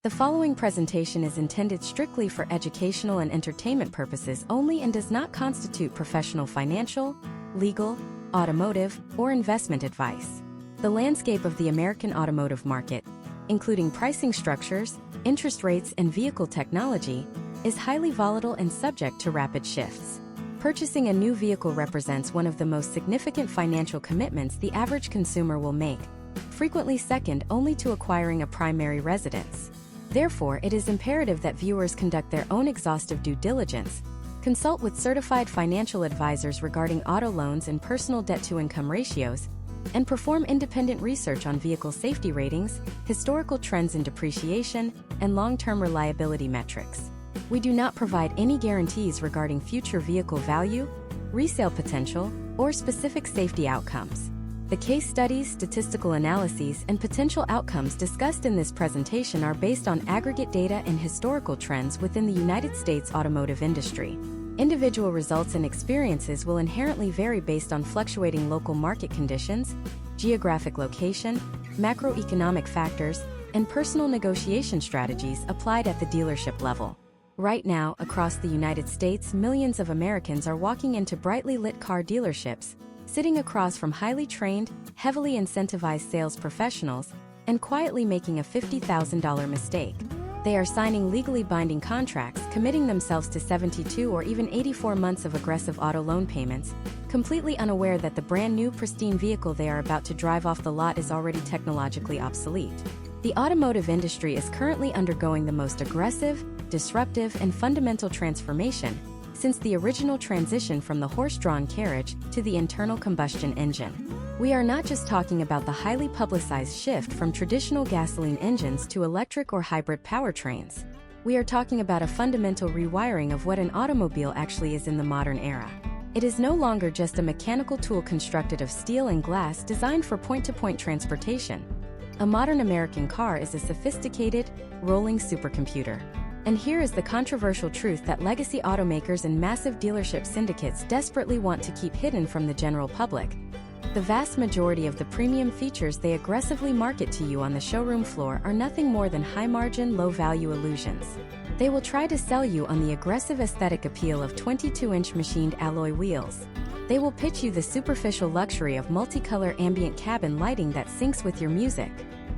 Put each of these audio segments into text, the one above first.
The following presentation is intended strictly for educational and entertainment purposes only and does not constitute professional financial, legal, automotive, or investment advice. The landscape of the American automotive market, including pricing structures, interest rates, and vehicle technology, is highly volatile and subject to rapid shifts. Purchasing a new vehicle represents one of the most significant financial commitments the average consumer will make, frequently second only to acquiring a primary residence. Therefore, it is imperative that viewers conduct their own exhaustive due diligence, consult with certified financial advisors regarding auto loans and personal debt-to-income ratios, and perform independent research on vehicle safety ratings, historical trends in depreciation, and long-term reliability metrics. We do not provide any guarantees regarding future vehicle value, resale potential, or specific safety outcomes. The case studies, statistical analyses, and potential outcomes discussed in this presentation are based on aggregate data and historical trends within the United States automotive industry. Individual results and experiences will inherently vary based on fluctuating local market conditions, geographic location, macroeconomic factors, and personal negotiation strategies applied at the dealership level. Right now, across the United States, millions of Americans are walking into brightly lit car dealerships, sitting across from highly trained, heavily incentivized sales professionals, and quietly making a $50,000 mistake. They are signing legally binding contracts, committing themselves to 72 or even 84 months of aggressive auto loan payments, completely unaware that the brand new pristine vehicle they are about to drive off the lot is already technologically obsolete. The automotive industry is currently undergoing the most aggressive, disruptive, and fundamental transformation since the original transition from the horse-drawn carriage to the internal combustion engine. We are not just talking about the highly publicized shift from traditional gasoline engines to electric or hybrid powertrains. We are talking about a fundamental rewiring of what an automobile actually is in the modern era. It is no longer just a mechanical tool constructed of steel and glass designed for point-to-point transportation. A modern American car is a sophisticated, rolling supercomputer. And here is the controversial truth that legacy automakers and massive dealership syndicates desperately want to keep hidden from the general public. The vast majority of the premium features they aggressively market to you on the showroom floor are nothing more than high-margin, low-value illusions. They will try to sell you on the aggressive aesthetic appeal of 22-inch machined alloy wheels. They will pitch you the superficial luxury of multicolor ambient cabin lighting that syncs with your music.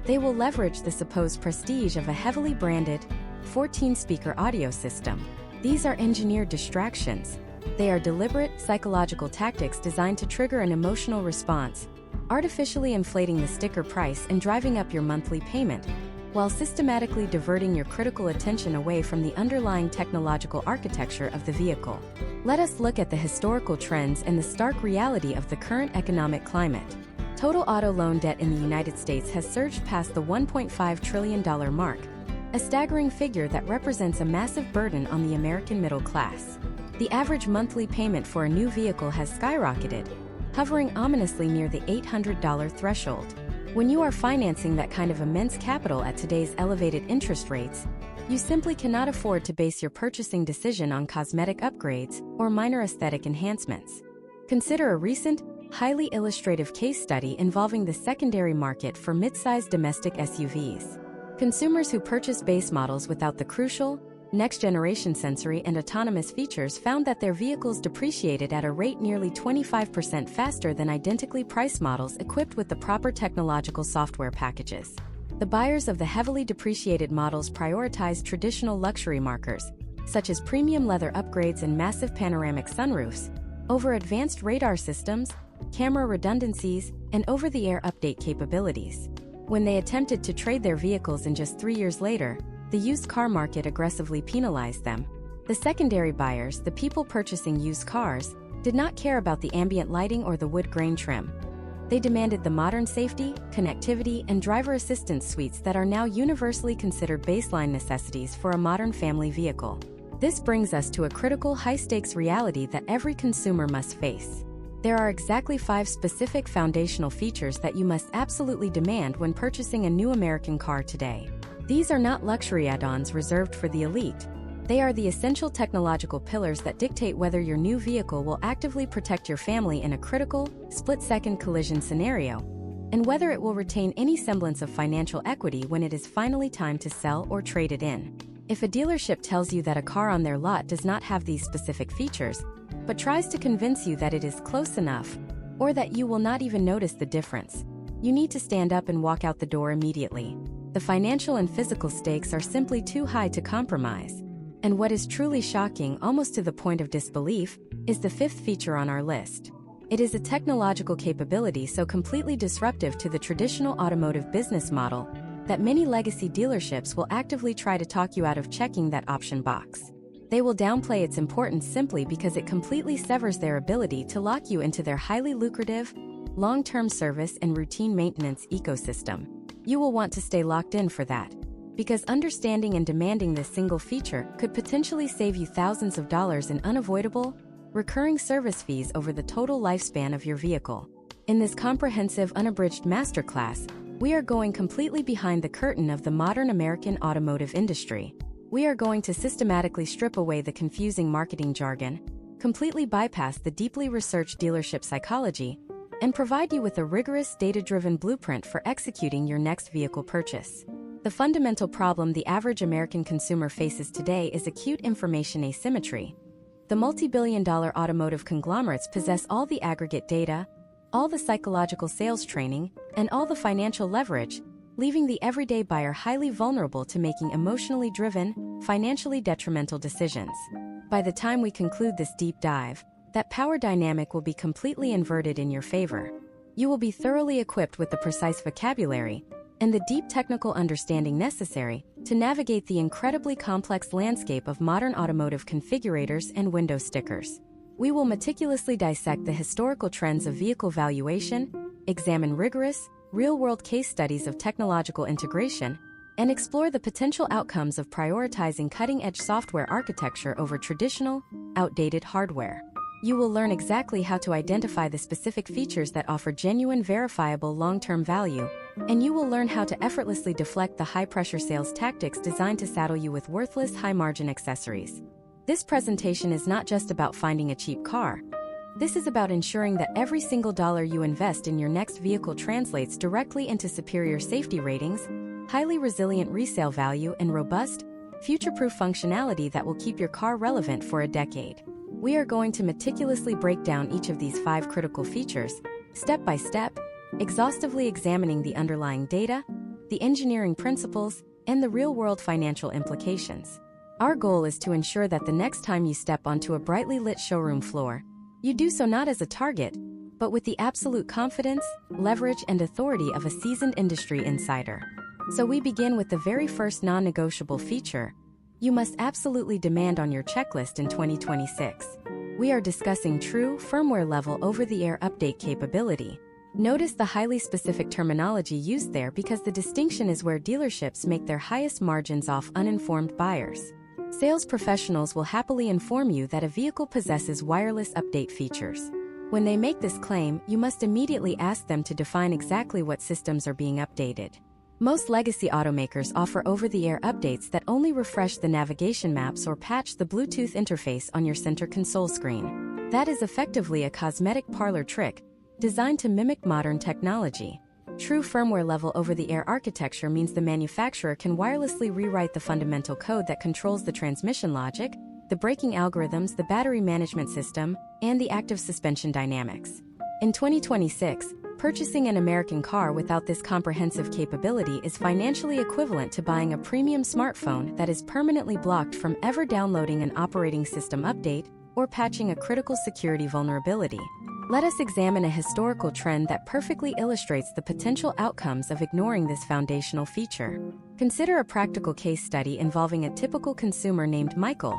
They will leverage the supposed prestige of a heavily branded, 14-speaker audio system. These are engineered distractions. They are deliberate, psychological tactics designed to trigger an emotional response, artificially inflating the sticker price and driving up your monthly payment, while systematically diverting your critical attention away from the underlying technological architecture of the vehicle. Let us look at the historical trends and the stark reality of the current economic climate. Total auto loan debt in the United States has surged past the $1.5 trillion mark, a staggering figure that represents a massive burden on the American middle class. The average monthly payment for a new vehicle has skyrocketed, hovering ominously near the $800 threshold. When you are financing that kind of immense capital at today's elevated interest rates, you simply cannot afford to base your purchasing decision on cosmetic upgrades or minor aesthetic enhancements. Consider a recent, highly illustrative case study involving the secondary market for mid-sized domestic SUVs. Consumers who purchased base models without the crucial, next-generation sensory and autonomous features found that their vehicles depreciated at a rate nearly 25% faster than identically priced models equipped with the proper technological software packages. The buyers of the heavily depreciated models prioritized traditional luxury markers, such as premium leather upgrades and massive panoramic sunroofs, over advanced radar systems, camera redundancies, and over-the-air update capabilities. When they attempted to trade their vehicles in just 3 years later, the used car market aggressively penalized them. The secondary buyers, the people purchasing used cars, did not care about the ambient lighting or the wood grain trim. They demanded the modern safety, connectivity, and driver assistance suites that are now universally considered baseline necessities for a modern family vehicle. This brings us to a critical high-stakes reality that every consumer must face. There are exactly 5 specific foundational features that you must absolutely demand when purchasing a new American car today. These are not luxury add-ons reserved for the elite. They are the essential technological pillars that dictate whether your new vehicle will actively protect your family in a critical, split-second collision scenario, and whether it will retain any semblance of financial equity when it is finally time to sell or trade it in. If a dealership tells you that a car on their lot does not have these specific features, but tries to convince you that it is close enough, or that you will not even notice the difference, you need to stand up and walk out the door immediately. The financial and physical stakes are simply too high to compromise. And what is truly shocking, almost to the point of disbelief, is the fifth feature on our list. It is a technological capability so completely disruptive to the traditional automotive business model that many legacy dealerships will actively try to talk you out of checking that option box. They will downplay its importance simply because it completely severs their ability to lock you into their highly lucrative, long-term service and routine maintenance ecosystem. You will want to stay locked in for that, because understanding and demanding this single feature could potentially save you thousands of dollars in unavoidable, recurring service fees over the total lifespan of your vehicle. In this comprehensive, unabridged masterclass, we are going completely behind the curtain of the modern American automotive industry. We are going to systematically strip away the confusing marketing jargon, completely bypass the deeply researched dealership psychology, and provide you with a rigorous, data-driven blueprint for executing your next vehicle purchase. The fundamental problem the average American consumer faces today is acute information asymmetry. The multi-billion-dollar automotive conglomerates possess all the aggregate data, all the psychological sales training, and all the financial leverage, leaving the everyday buyer highly vulnerable to making emotionally driven, financially detrimental decisions. By the time we conclude this deep dive, that power dynamic will be completely inverted in your favor. You will be thoroughly equipped with the precise vocabulary and the deep technical understanding necessary to navigate the incredibly complex landscape of modern automotive configurators and window stickers. We will meticulously dissect the historical trends of vehicle valuation, examine rigorous, real-world case studies of technological integration, and explore the potential outcomes of prioritizing cutting-edge software architecture over traditional, outdated hardware. You will learn exactly how to identify the specific features that offer genuine, verifiable long-term value, and you will learn how to effortlessly deflect the high-pressure sales tactics designed to saddle you with worthless, high-margin accessories. This presentation is not just about finding a cheap car. This is about ensuring that every single dollar you invest in your next vehicle translates directly into superior safety ratings, highly resilient resale value, and robust, future-proof functionality that will keep your car relevant for a decade. We are going to meticulously break down each of these 5 critical features, step by step, exhaustively examining the underlying data, the engineering principles, and the real-world financial implications. Our goal is to ensure that the next time you step onto a brightly lit showroom floor, you do so not as a target, but with the absolute confidence, leverage, and authority of a seasoned industry insider. So we begin with the very first non-negotiable feature you must absolutely demand on your checklist in 2026. We are discussing true, firmware-level over-the-air update capability. Notice the highly specific terminology used there because the distinction is where dealerships make their highest margins off uninformed buyers. Sales professionals will happily inform you that a vehicle possesses wireless update features. When they make this claim, you must immediately ask them to define exactly what systems are being updated. Most legacy automakers offer over-the-air updates that only refresh the navigation maps or patch the Bluetooth interface on your center console screen. That is effectively a cosmetic parlor trick, designed to mimic modern technology. True firmware-level over-the-air architecture means the manufacturer can wirelessly rewrite the fundamental code that controls the transmission logic, the braking algorithms, the battery management system, and the active suspension dynamics. In 2026, purchasing an American car without this comprehensive capability is financially equivalent to buying a premium smartphone that is permanently blocked from ever downloading an operating system update or patching a critical security vulnerability. Let us examine a historical trend that perfectly illustrates the potential outcomes of ignoring this foundational feature. Consider a practical case study involving a typical consumer named Michael,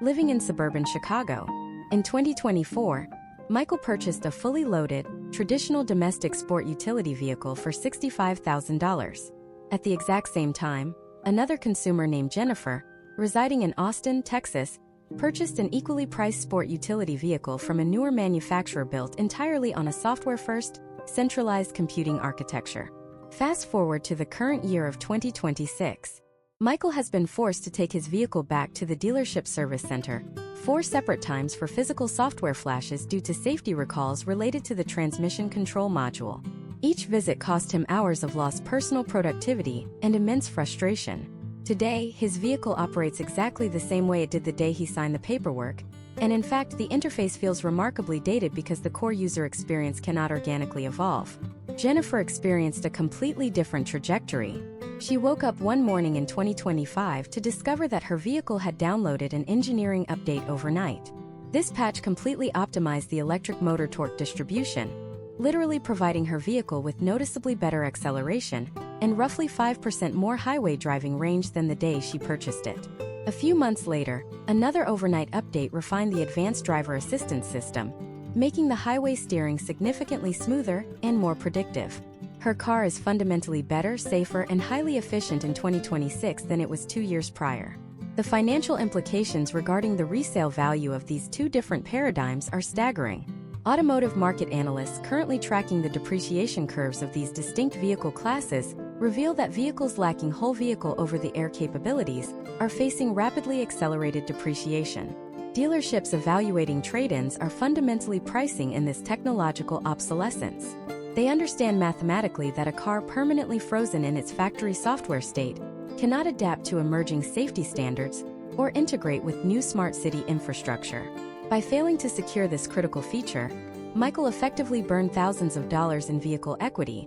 living in suburban Chicago. In 2024, Michael purchased a fully loaded, traditional domestic sport utility vehicle for $65,000. At the exact same time, another consumer named Jennifer, residing in Austin, Texas, purchased an equally priced sport utility vehicle from a newer manufacturer built entirely on a software-first, centralized computing architecture. Fast forward to the current year of 2026. Michael has been forced to take his vehicle back to the dealership service center 4 separate times for physical software flashes due to safety recalls related to the transmission control module. Each visit cost him hours of lost personal productivity and immense frustration. Today, his vehicle operates exactly the same way it did the day he signed the paperwork, and in fact the interface feels remarkably dated because the core user experience cannot organically evolve. Jennifer experienced a completely different trajectory. She woke up one morning in 2025 to discover that her vehicle had downloaded an engineering update overnight. This patch completely optimized the electric motor torque distribution, literally providing her vehicle with noticeably better acceleration and roughly 5% more highway driving range than the day she purchased it. A few months later, another overnight update refined the advanced driver assistance system, making the highway steering significantly smoother and more predictive. Her car is fundamentally better, safer, and highly efficient in 2026 than it was 2 years prior. The financial implications regarding the resale value of these two different paradigms are staggering. Automotive market analysts currently tracking the depreciation curves of these distinct vehicle classes reveal that vehicles lacking whole vehicle over-the-air capabilities are facing rapidly accelerated depreciation. Dealerships evaluating trade-ins are fundamentally pricing in this technological obsolescence. They understand mathematically that a car permanently frozen in its factory software state cannot adapt to emerging safety standards or integrate with new smart city infrastructure. By failing to secure this critical feature, Michael effectively burned thousands of dollars in vehicle equity,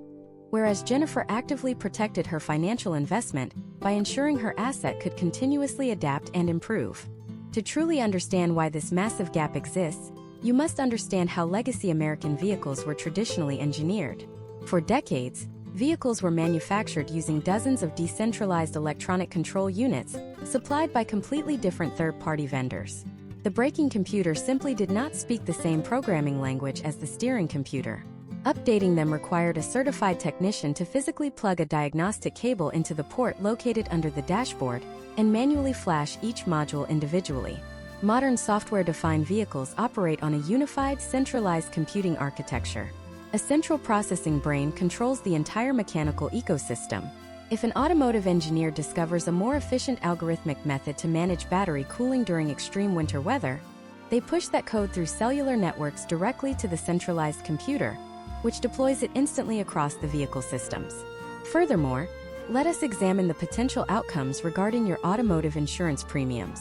whereas Jennifer actively protected her financial investment by ensuring her asset could continuously adapt and improve. To truly understand why this massive gap exists, you must understand how legacy American vehicles were traditionally engineered. For decades, vehicles were manufactured using dozens of decentralized electronic control units, supplied by completely different third-party vendors. The braking computer simply did not speak the same programming language as the steering computer. Updating them required a certified technician to physically plug a diagnostic cable into the port located under the dashboard and manually flash each module individually. Modern software-defined vehicles operate on a unified, centralized computing architecture. A central processing brain controls the entire mechanical ecosystem. If an automotive engineer discovers a more efficient algorithmic method to manage battery cooling during extreme winter weather, they push that code through cellular networks directly to the centralized computer, which deploys it instantly across the vehicle systems. Furthermore, let us examine the potential outcomes regarding your automotive insurance premiums.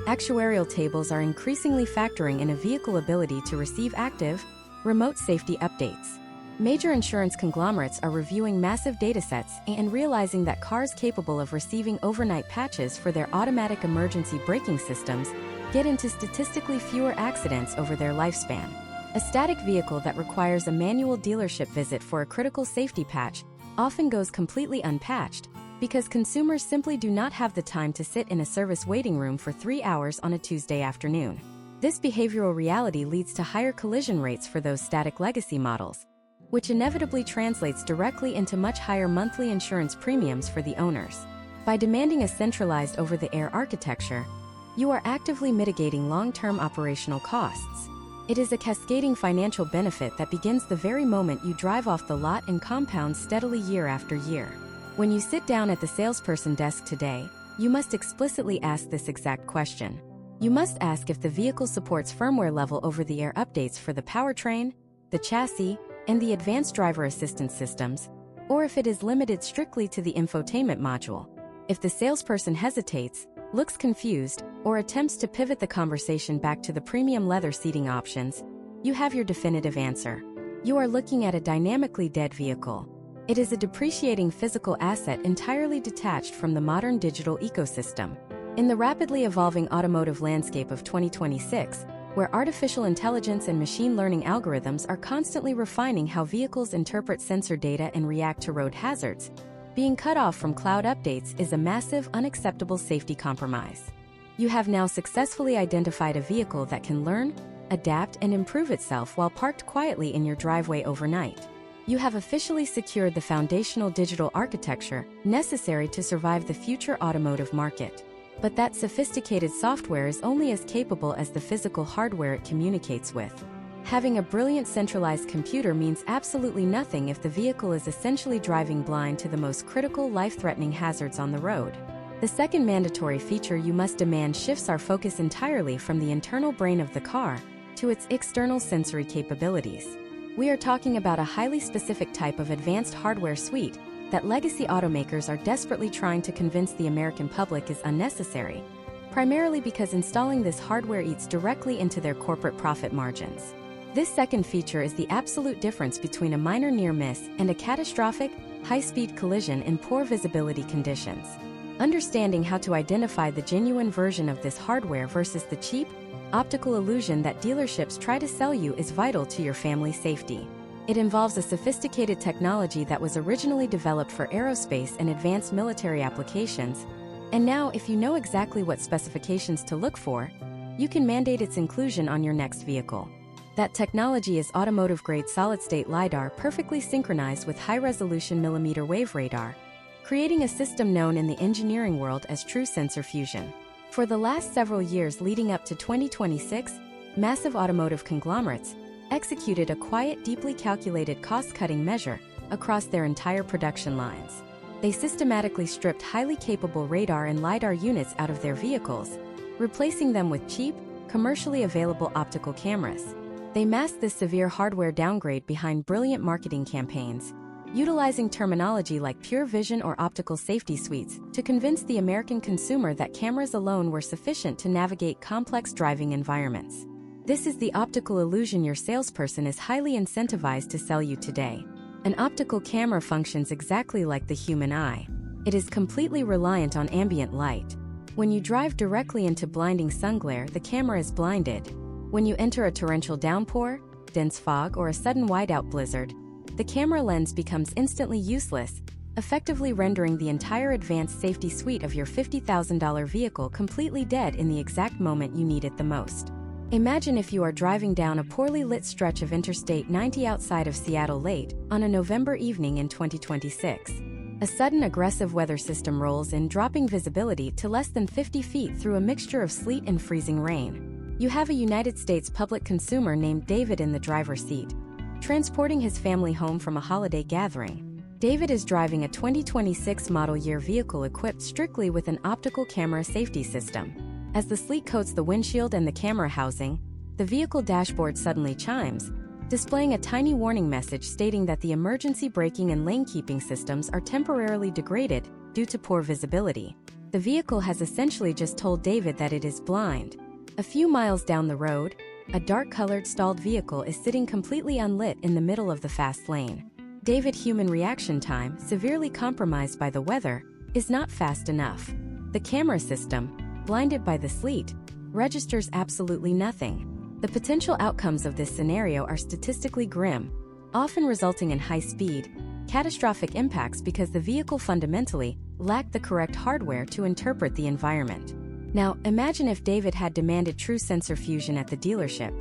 Actuarial tables are increasingly factoring in a vehicle ability to receive active, remote safety updates. Major insurance conglomerates are reviewing massive datasets and realizing that cars capable of receiving overnight patches for their automatic emergency braking systems get into statistically fewer accidents over their lifespan. A static vehicle that requires a manual dealership visit for a critical safety patch often goes completely unpatched because consumers simply do not have the time to sit in a service waiting room for 3 hours on a Tuesday afternoon. This behavioral reality leads to higher collision rates for those static legacy models, which inevitably translates directly into much higher monthly insurance premiums for the owners. By demanding a centralized over-the-air architecture, you are actively mitigating long-term operational costs. It is a cascading financial benefit that begins the very moment you drive off the lot and compounds steadily year after year. When you sit down at the salesperson desk today, you must explicitly ask this exact question. You must ask if the vehicle supports firmware-level over-the-air updates for the powertrain, the chassis, and the advanced driver assistance systems, or if it is limited strictly to the infotainment module. If the salesperson hesitates, looks confused, or attempts to pivot the conversation back to the premium leather seating options, you have your definitive answer. You are looking at a dynamically dead vehicle. It is a depreciating physical asset entirely detached from the modern digital ecosystem. In the rapidly evolving automotive landscape of 2026, where artificial intelligence and machine learning algorithms are constantly refining how vehicles interpret sensor data and react to road hazards, being cut off from cloud updates is a massive, unacceptable safety compromise. You have now successfully identified a vehicle that can learn, adapt, and improve itself while parked quietly in your driveway overnight. You have officially secured the foundational digital architecture necessary to survive the future automotive market. But that sophisticated software is only as capable as the physical hardware it communicates with. Having a brilliant centralized computer means absolutely nothing if the vehicle is essentially driving blind to the most critical life-threatening hazards on the road. The second mandatory feature you must demand shifts our focus entirely from the internal brain of the car to its external sensory capabilities. We are talking about a highly specific type of advanced hardware suite that legacy automakers are desperately trying to convince the American public is unnecessary, primarily because installing this hardware eats directly into their corporate profit margins. This second feature is the absolute difference between a minor near miss and a catastrophic, high-speed collision in poor visibility conditions. Understanding how to identify the genuine version of this hardware versus the cheap, optical illusion that dealerships try to sell you is vital to your family's safety. It involves a sophisticated technology that was originally developed for aerospace and advanced military applications, and now if you know exactly what specifications to look for, you can mandate its inclusion on your next vehicle. That technology is automotive-grade solid-state LiDAR perfectly synchronized with high-resolution millimeter wave radar, creating a system known in the engineering world as true sensor fusion. For the last several years leading up to 2026, massive automotive conglomerates executed a quiet, deeply calculated cost-cutting measure across their entire production lines. They systematically stripped highly capable radar and LiDAR units out of their vehicles, replacing them with cheap, commercially available optical cameras. They masked this severe hardware downgrade behind brilliant marketing campaigns, utilizing terminology like pure vision or optical safety suites to convince the American consumer that cameras alone were sufficient to navigate complex driving environments. This is the optical illusion your salesperson is highly incentivized to sell you today. An optical camera functions exactly like the human eye. It is completely reliant on ambient light. When you drive directly into blinding sun glare, the camera is blinded. When you enter a torrential downpour, dense fog, or a sudden whiteout blizzard, the camera lens becomes instantly useless, effectively rendering the entire advanced safety suite of your $50,000 vehicle completely dead in the exact moment you need it the most. Imagine if you are driving down a poorly lit stretch of Interstate 90 outside of Seattle late on a November evening in 2026. A sudden aggressive weather system rolls in, dropping visibility to less than 50 feet through a mixture of sleet and freezing rain. You have a United States public consumer named David in the driver's seat, transporting his family home from a holiday gathering. David is driving a 2026 model year vehicle equipped strictly with an optical camera safety system. As the sleet coats the windshield and the camera housing, the vehicle dashboard suddenly chimes, displaying a tiny warning message stating that the emergency braking and lane keeping systems are temporarily degraded due to poor visibility. The vehicle has essentially just told David that it is blind. A few miles down the road, a dark-colored stalled vehicle is sitting completely unlit in the middle of the fast lane. David's human reaction time, severely compromised by the weather, is not fast enough. The camera system, blinded by the sleet, registers absolutely nothing. The potential outcomes of this scenario are statistically grim, often resulting in high-speed, catastrophic impacts because the vehicle fundamentally lacked the correct hardware to interpret the environment. Now, imagine if David had demanded true sensor fusion at the dealership.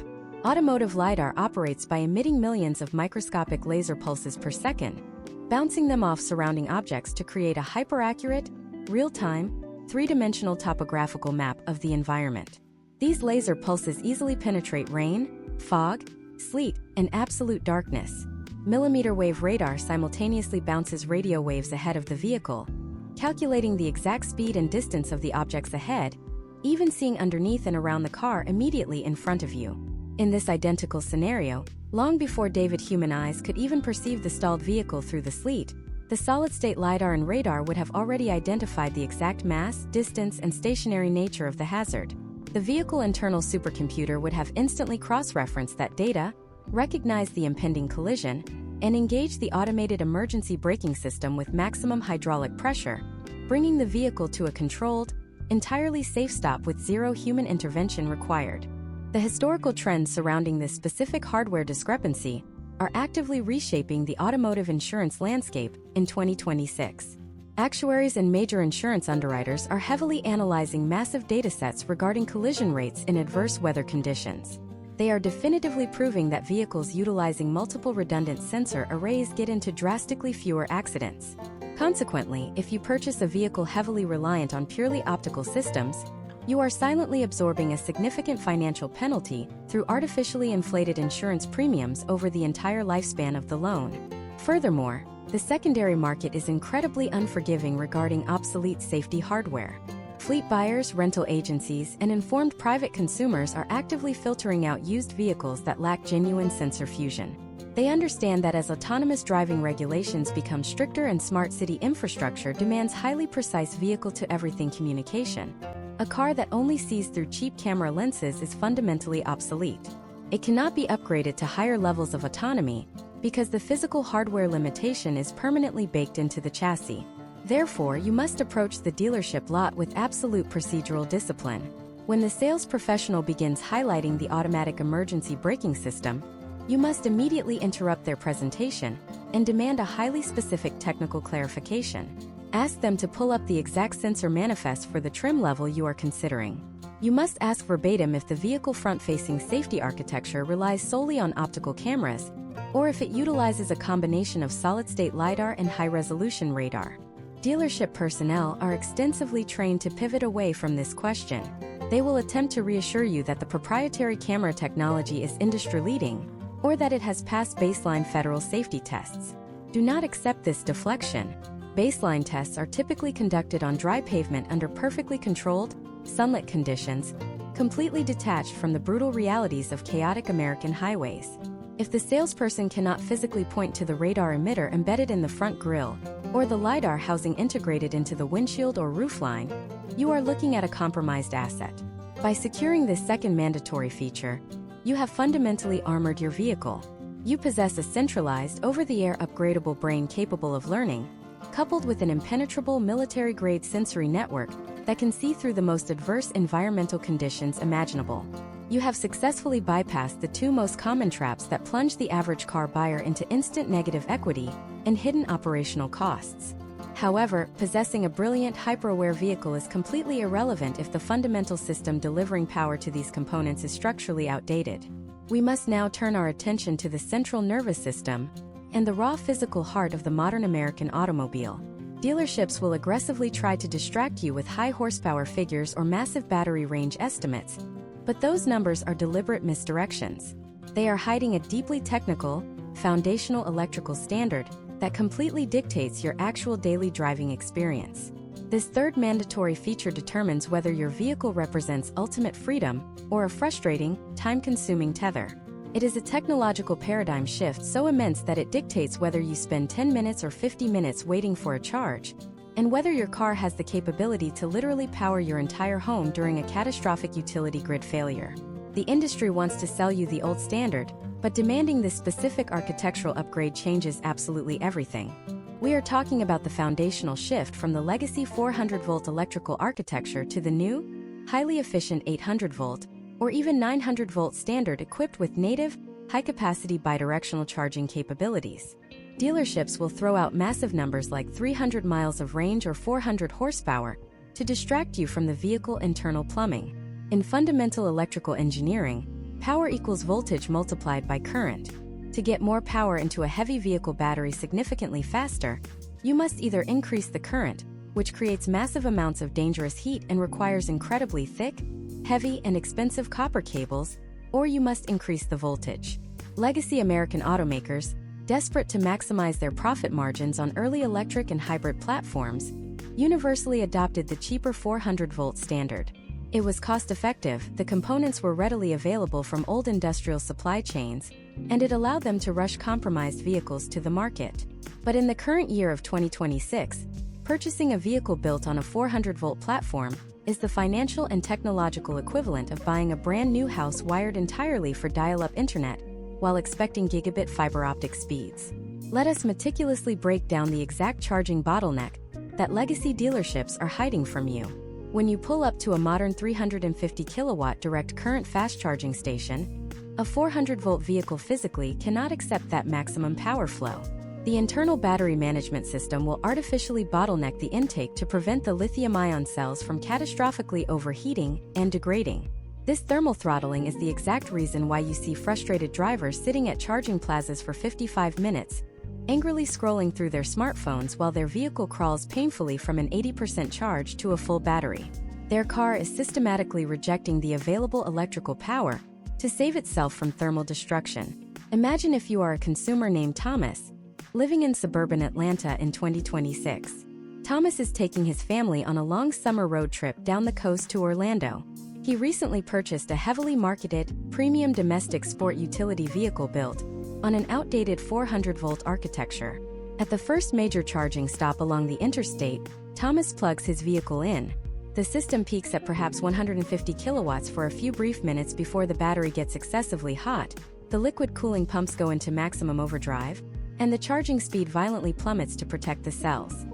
Automotive LiDAR operates by emitting millions of microscopic laser pulses per second, bouncing them off surrounding objects to create a hyper-accurate, real-time, three-dimensional topographical map of the environment. These laser pulses easily penetrate rain, fog, sleet, and absolute darkness. Millimeter wave radar simultaneously bounces radio waves ahead of the vehicle, calculating the exact speed and distance of the objects ahead, even seeing underneath and around the car immediately in front of you. In this identical scenario, long before David's human eyes could even perceive the stalled vehicle through the sleet, the solid-state LiDAR and radar would have already identified the exact mass, distance, and stationary nature of the hazard. The vehicle internal supercomputer would have instantly cross-referenced that data, recognized the impending collision, and engaged the automated emergency braking system with maximum hydraulic pressure, bringing the vehicle to a controlled, entirely safe stop with zero human intervention required. The historical trends surrounding this specific hardware discrepancy are actively reshaping the automotive insurance landscape in 2026. Actuaries and major insurance underwriters are heavily analyzing massive datasets regarding collision rates in adverse weather conditions. They are definitively proving that vehicles utilizing multiple redundant sensor arrays get into drastically fewer accidents. Consequently, if you purchase a vehicle heavily reliant on purely optical systems, you are silently absorbing a significant financial penalty through artificially inflated insurance premiums over the entire lifespan of the loan. Furthermore, the secondary market is incredibly unforgiving regarding obsolete safety hardware. Fleet buyers, rental agencies, and informed private consumers are actively filtering out used vehicles that lack genuine sensor fusion. They understand that as autonomous driving regulations become stricter and smart city infrastructure demands highly precise vehicle-to-everything communication, a car that only sees through cheap camera lenses is fundamentally obsolete. It cannot be upgraded to higher levels of autonomy because the physical hardware limitation is permanently baked into the chassis. Therefore, you must approach the dealership lot with absolute procedural discipline. When the sales professional begins highlighting the automatic emergency braking system, you must immediately interrupt their presentation and demand a highly specific technical clarification. Ask them to pull up the exact sensor manifest for the trim level you are considering. You must ask verbatim if the vehicle front-facing safety architecture relies solely on optical cameras, or if it utilizes a combination of solid-state LiDAR and high-resolution radar. Dealership personnel are extensively trained to pivot away from this question. They will attempt to reassure you that the proprietary camera technology is industry-leading, or that it has passed baseline federal safety tests. Do not accept this deflection. Baseline tests are typically conducted on dry pavement under perfectly controlled, sunlit conditions, completely detached from the brutal realities of chaotic American highways. If the salesperson cannot physically point to the radar emitter embedded in the front grille, or the LiDAR housing integrated into the windshield or roofline, you are looking at a compromised asset. By securing this second mandatory feature, you have fundamentally armored your vehicle. You possess a centralized, over-the-air upgradable brain capable of learning, coupled with an impenetrable military-grade sensory network that can see through the most adverse environmental conditions imaginable. You have successfully bypassed the two most common traps that plunge the average car buyer into instant negative equity and hidden operational costs. However, possessing a brilliant, hyper-aware vehicle is completely irrelevant if the fundamental system delivering power to these components is structurally outdated. We must now turn our attention to the central nervous system and the raw physical heart of the modern American automobile. Dealerships will aggressively try to distract you with high horsepower figures or massive battery range estimates, but those numbers are deliberate misdirections. They are hiding a deeply technical, foundational electrical standard that completely dictates your actual daily driving experience. This third mandatory feature determines whether your vehicle represents ultimate freedom or a frustrating, time-consuming tether. It is a technological paradigm shift so immense that it dictates whether you spend 10 minutes or 50 minutes waiting for a charge, and whether your car has the capability to literally power your entire home during a catastrophic utility grid failure. The industry wants to sell you the old standard, but demanding this specific architectural upgrade changes absolutely everything. We are talking about the foundational shift from the legacy 400-volt electrical architecture to the new, highly efficient 800-volt, or even 900-volt standard equipped with native, high-capacity bidirectional charging capabilities. Dealerships will throw out massive numbers like 300 miles of range or 400 horsepower to distract you from the vehicle internal plumbing. In fundamental electrical engineering, power equals voltage multiplied by current. To get more power into a heavy vehicle battery significantly faster, you must either increase the current, which creates massive amounts of dangerous heat and requires incredibly thick, heavy, and expensive copper cables, or you must increase the voltage. Legacy American automakers, desperate to maximize their profit margins on early electric and hybrid platforms, universally adopted the cheaper 400-volt standard. It was cost-effective, the components were readily available from old industrial supply chains, and it allowed them to rush compromised vehicles to the market. But in the current year of 2026, purchasing a vehicle built on a 400-volt platform is the financial and technological equivalent of buying a brand new house wired entirely for dial-up internet while expecting gigabit fiber optic speeds. Let us meticulously break down the exact charging bottleneck that legacy dealerships are hiding from you. When you pull up to a modern 350 kilowatt direct current fast charging station, a 400-volt vehicle physically cannot accept that maximum power flow. The internal battery management system will artificially bottleneck the intake to prevent the lithium-ion cells from catastrophically overheating and degrading. This thermal throttling is the exact reason why you see frustrated drivers sitting at charging plazas for 55 minutes, angrily scrolling through their smartphones while their vehicle crawls painfully from an 80% charge to a full battery. Their car is systematically rejecting the available electrical power to save itself from thermal destruction. Imagine if you are a consumer named Thomas, living in suburban Atlanta in 2026. Thomas is taking his family on a long summer road trip down the coast to Orlando. He recently purchased a heavily marketed, premium domestic sport utility vehicle built on an outdated 400-volt architecture. At the first major charging stop along the interstate, Thomas plugs his vehicle in. The system peaks at perhaps 150 kilowatts for a few brief minutes before the battery gets excessively hot. The liquid cooling pumps go into maximum overdrive, and the charging speed violently plummets to protect the cells.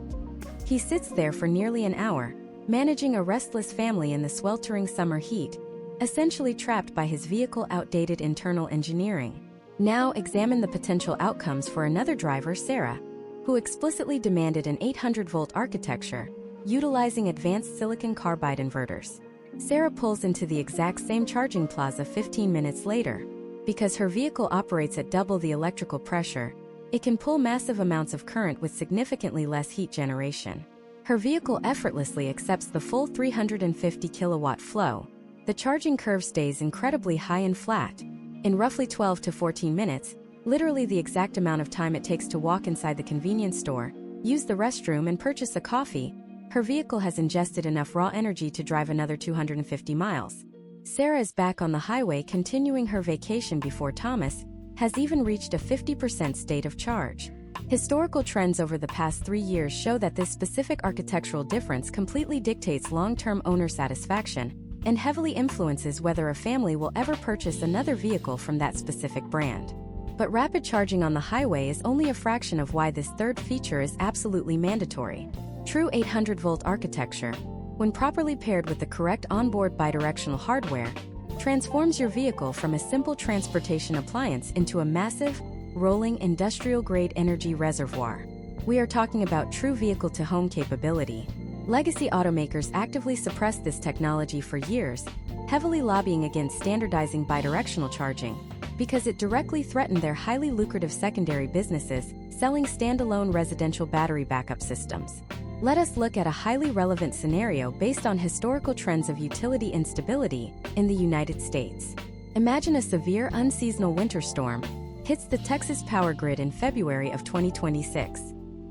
He sits there for nearly an hour, managing a restless family in the sweltering summer heat, essentially trapped by his vehicle's outdated internal engineering. Now examine the potential outcomes for another driver, Sarah, who explicitly demanded an 800-volt architecture, utilizing advanced silicon carbide inverters. Sarah pulls into the exact same charging plaza 15 minutes later. Because her vehicle operates at double the electrical pressure, it can pull massive amounts of current with significantly less heat generation. Her vehicle effortlessly accepts the full 350 kilowatt flow. The charging curve stays incredibly high and flat. In roughly 12 to 14 minutes, literally the exact amount of time it takes to walk inside the convenience store, use the restroom and purchase a coffee, her vehicle has ingested enough raw energy to drive another 250 miles. Sarah is back on the highway continuing her vacation before Thomas has even reached a 50% state of charge. Historical trends over the past 3 years show that this specific architectural difference completely dictates long-term owner satisfaction and heavily influences whether a family will ever purchase another vehicle from that specific brand. But rapid charging on the highway is only a fraction of why this third feature is absolutely mandatory. True 800-volt architecture, when properly paired with the correct onboard bidirectional hardware, transforms your vehicle from a simple transportation appliance into a massive, rolling industrial-grade energy reservoir. We are talking about true vehicle-to-home capability. Legacy automakers actively suppressed this technology for years, heavily lobbying against standardizing bidirectional charging, because it directly threatened their highly lucrative secondary businesses, selling standalone residential battery backup systems. Let us look at a highly relevant scenario based on historical trends of utility instability in the United States. Imagine a severe unseasonal winter storm hits the Texas power grid in February of 2026.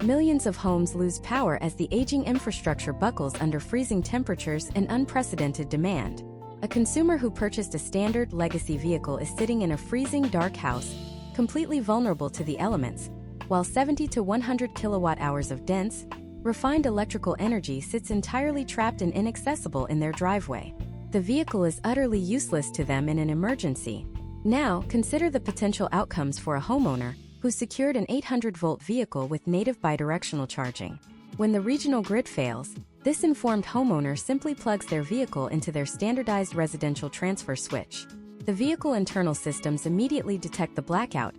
Millions of homes lose power as the aging infrastructure buckles under freezing temperatures and unprecedented demand. A consumer who purchased a standard legacy vehicle is sitting in a freezing dark house, completely vulnerable to the elements, while 70 to 100 kilowatt hours of dense, refined electrical energy sits entirely trapped and inaccessible in their driveway. The vehicle is utterly useless to them in an emergency. Now, consider the potential outcomes for a homeowner who secured an 800-volt vehicle with native bidirectional charging. When the regional grid fails, this informed homeowner simply plugs their vehicle into their standardized residential transfer switch. The vehicle internal systems immediately detect the blackout,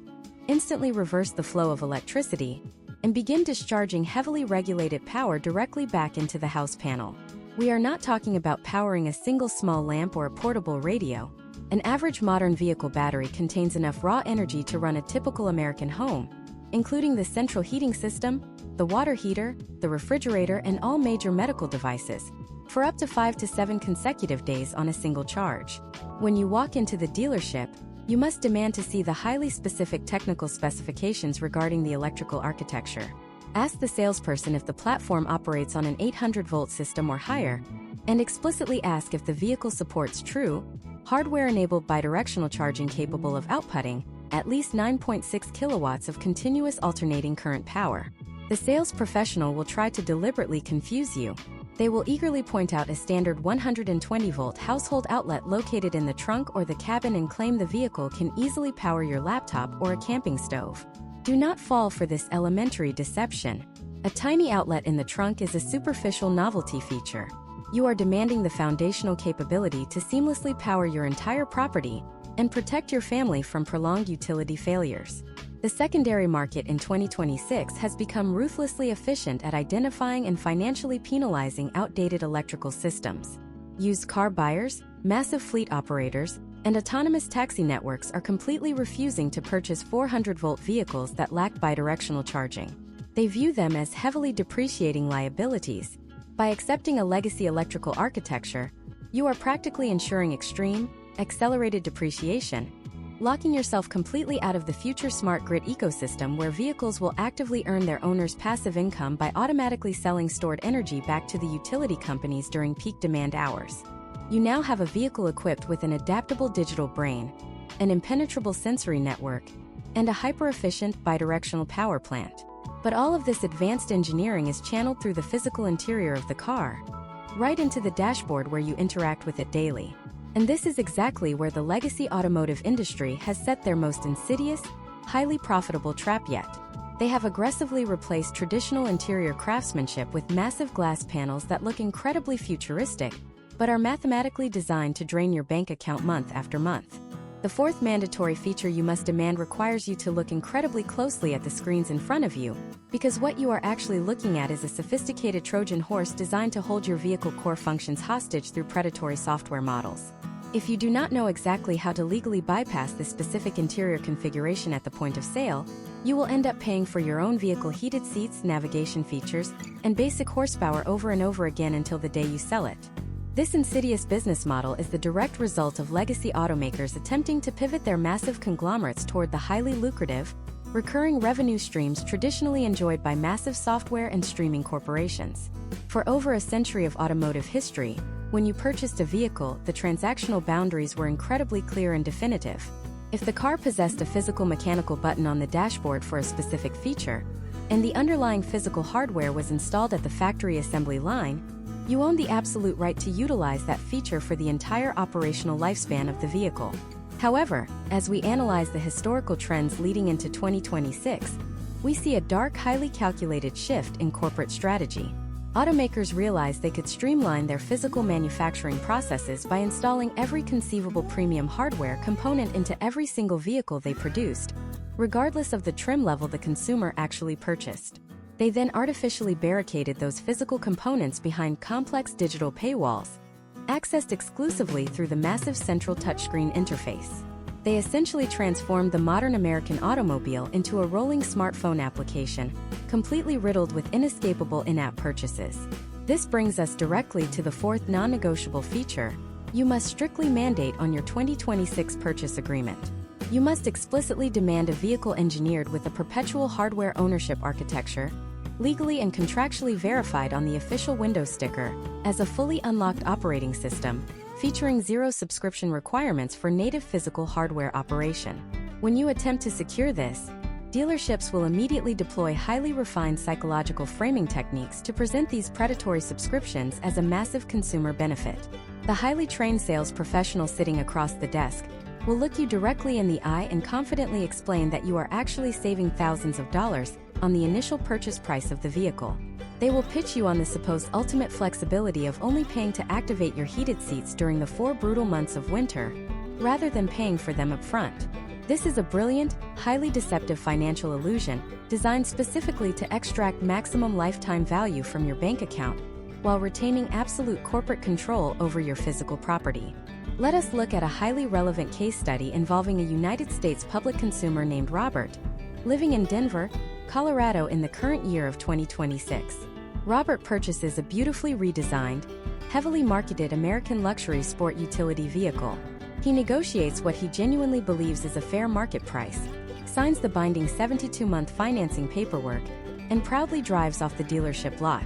instantly reverse the flow of electricity, and begin discharging heavily regulated power directly back into the house panel. We are not talking about powering a single small lamp or a portable radio. An average modern vehicle battery contains enough raw energy to run a typical American home, including the central heating system, the water heater, the refrigerator, and all major medical devices, for up to 5 to 7 consecutive days on a single charge. When you walk into the dealership, you must demand to see the highly specific technical specifications regarding the electrical architecture. Ask the salesperson if the platform operates on an 800-volt system or higher, and explicitly ask if the vehicle supports true, hardware-enabled bidirectional charging capable of outputting at least 9.6 kilowatts of continuous alternating current power. The sales professional will try to deliberately confuse you. They will eagerly point out a standard 120-volt household outlet located in the trunk or the cabin and claim the vehicle can easily power your laptop or a camping stove. Do not fall for this elementary deception. A tiny outlet in the trunk is a superficial novelty feature. You are demanding the foundational capability to seamlessly power your entire property and protect your family from prolonged utility failures. The secondary market in 2026 has become ruthlessly efficient at identifying and financially penalizing outdated electrical systems. Used car buyers, massive fleet operators, and autonomous taxi networks are completely refusing to purchase 400-volt vehicles that lack bidirectional charging. They view them as heavily depreciating liabilities. By accepting a legacy electrical architecture, you are practically ensuring extreme, accelerated depreciation, locking yourself completely out of the future smart grid ecosystem where vehicles will actively earn their owners passive income by automatically selling stored energy back to the utility companies during peak demand hours. You now have a vehicle equipped with an adaptable digital brain, an impenetrable sensory network, and a hyper-efficient bidirectional power plant. But all of this advanced engineering is channeled through the physical interior of the car, right into the dashboard where you interact with it daily. And this is exactly where the legacy automotive industry has set their most insidious, highly profitable trap yet. They have aggressively replaced traditional interior craftsmanship with massive glass panels that look incredibly futuristic, but are mathematically designed to drain your bank account month after month. The fourth mandatory feature you must demand requires you to look incredibly closely at the screens in front of you, because what you are actually looking at is a sophisticated Trojan horse designed to hold your vehicle core functions hostage through predatory software models. If you do not know exactly how to legally bypass this specific interior configuration at the point of sale, you will end up paying for your own vehicle heated seats, navigation features, and basic horsepower over and over again until the day you sell it. This insidious business model is the direct result of legacy automakers attempting to pivot their massive conglomerates toward the highly lucrative, recurring revenue streams traditionally enjoyed by massive software and streaming corporations. For over a century of automotive history, when you purchased a vehicle, the transactional boundaries were incredibly clear and definitive. If the car possessed a physical mechanical button on the dashboard for a specific feature, and the underlying physical hardware was installed at the factory assembly line, you own the absolute right to utilize that feature for the entire operational lifespan of the vehicle. However, as we analyze the historical trends leading into 2026, we see a dark, highly calculated shift in corporate strategy. Automakers realized they could streamline their physical manufacturing processes by installing every conceivable premium hardware component into every single vehicle they produced, regardless of the trim level the consumer actually purchased. They then artificially barricaded those physical components behind complex digital paywalls, accessed exclusively through the massive central touchscreen interface. They essentially transformed the modern American automobile into a rolling smartphone application, completely riddled with inescapable in-app purchases. This brings us directly to the fourth non-negotiable feature: you must strictly mandate on your 2026 purchase agreement. You must explicitly demand a vehicle engineered with a perpetual hardware ownership architecture, legally and contractually verified on the official Windows sticker, as a fully unlocked operating system, featuring zero subscription requirements for native physical hardware operation. When you attempt to secure this, dealerships will immediately deploy highly refined psychological framing techniques to present these predatory subscriptions as a massive consumer benefit. The highly trained sales professional sitting across the desk will look you directly in the eye and confidently explain that you are actually saving thousands of dollars on the initial purchase price of the vehicle. They will pitch you on the supposed ultimate flexibility of only paying to activate your heated seats during the 4 brutal months of winter, rather than paying for them up front. This is a brilliant, highly deceptive financial illusion designed specifically to extract maximum lifetime value from your bank account, while retaining absolute corporate control over your physical property. Let us look at a highly relevant case study involving a United States public consumer named Robert, living in Denver, Colorado in the current year of 2026. Robert purchases a beautifully redesigned, heavily marketed American luxury sport utility vehicle. He negotiates what he genuinely believes is a fair market price, signs the binding 72-month financing paperwork, and proudly drives off the dealership lot.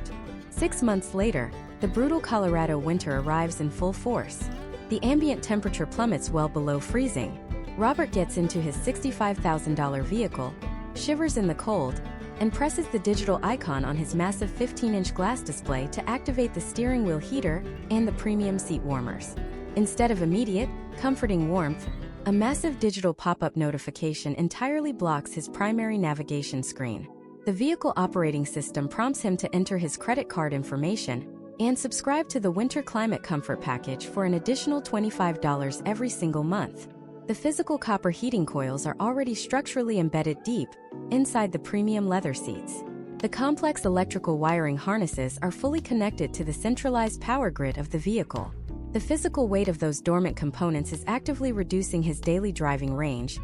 6 months later, the brutal Colorado winter arrives in full force. The ambient temperature plummets well below freezing. Robert gets into his $65,000 vehicle, shivers in the cold, and presses the digital icon on his massive 15-inch glass display to activate the steering wheel heater and the premium seat warmers. Instead of immediate, comforting warmth, a massive digital pop-up notification entirely blocks his primary navigation screen. The vehicle operating system prompts him to enter his credit card information and subscribe to the Winter Climate Comfort Package for an additional $25 every single month. The physical copper heating coils are already structurally embedded deep inside the premium leather seats. The complex electrical wiring harnesses are fully connected to the centralized power grid of the vehicle. The physical weight of those dormant components is actively reducing his daily driving range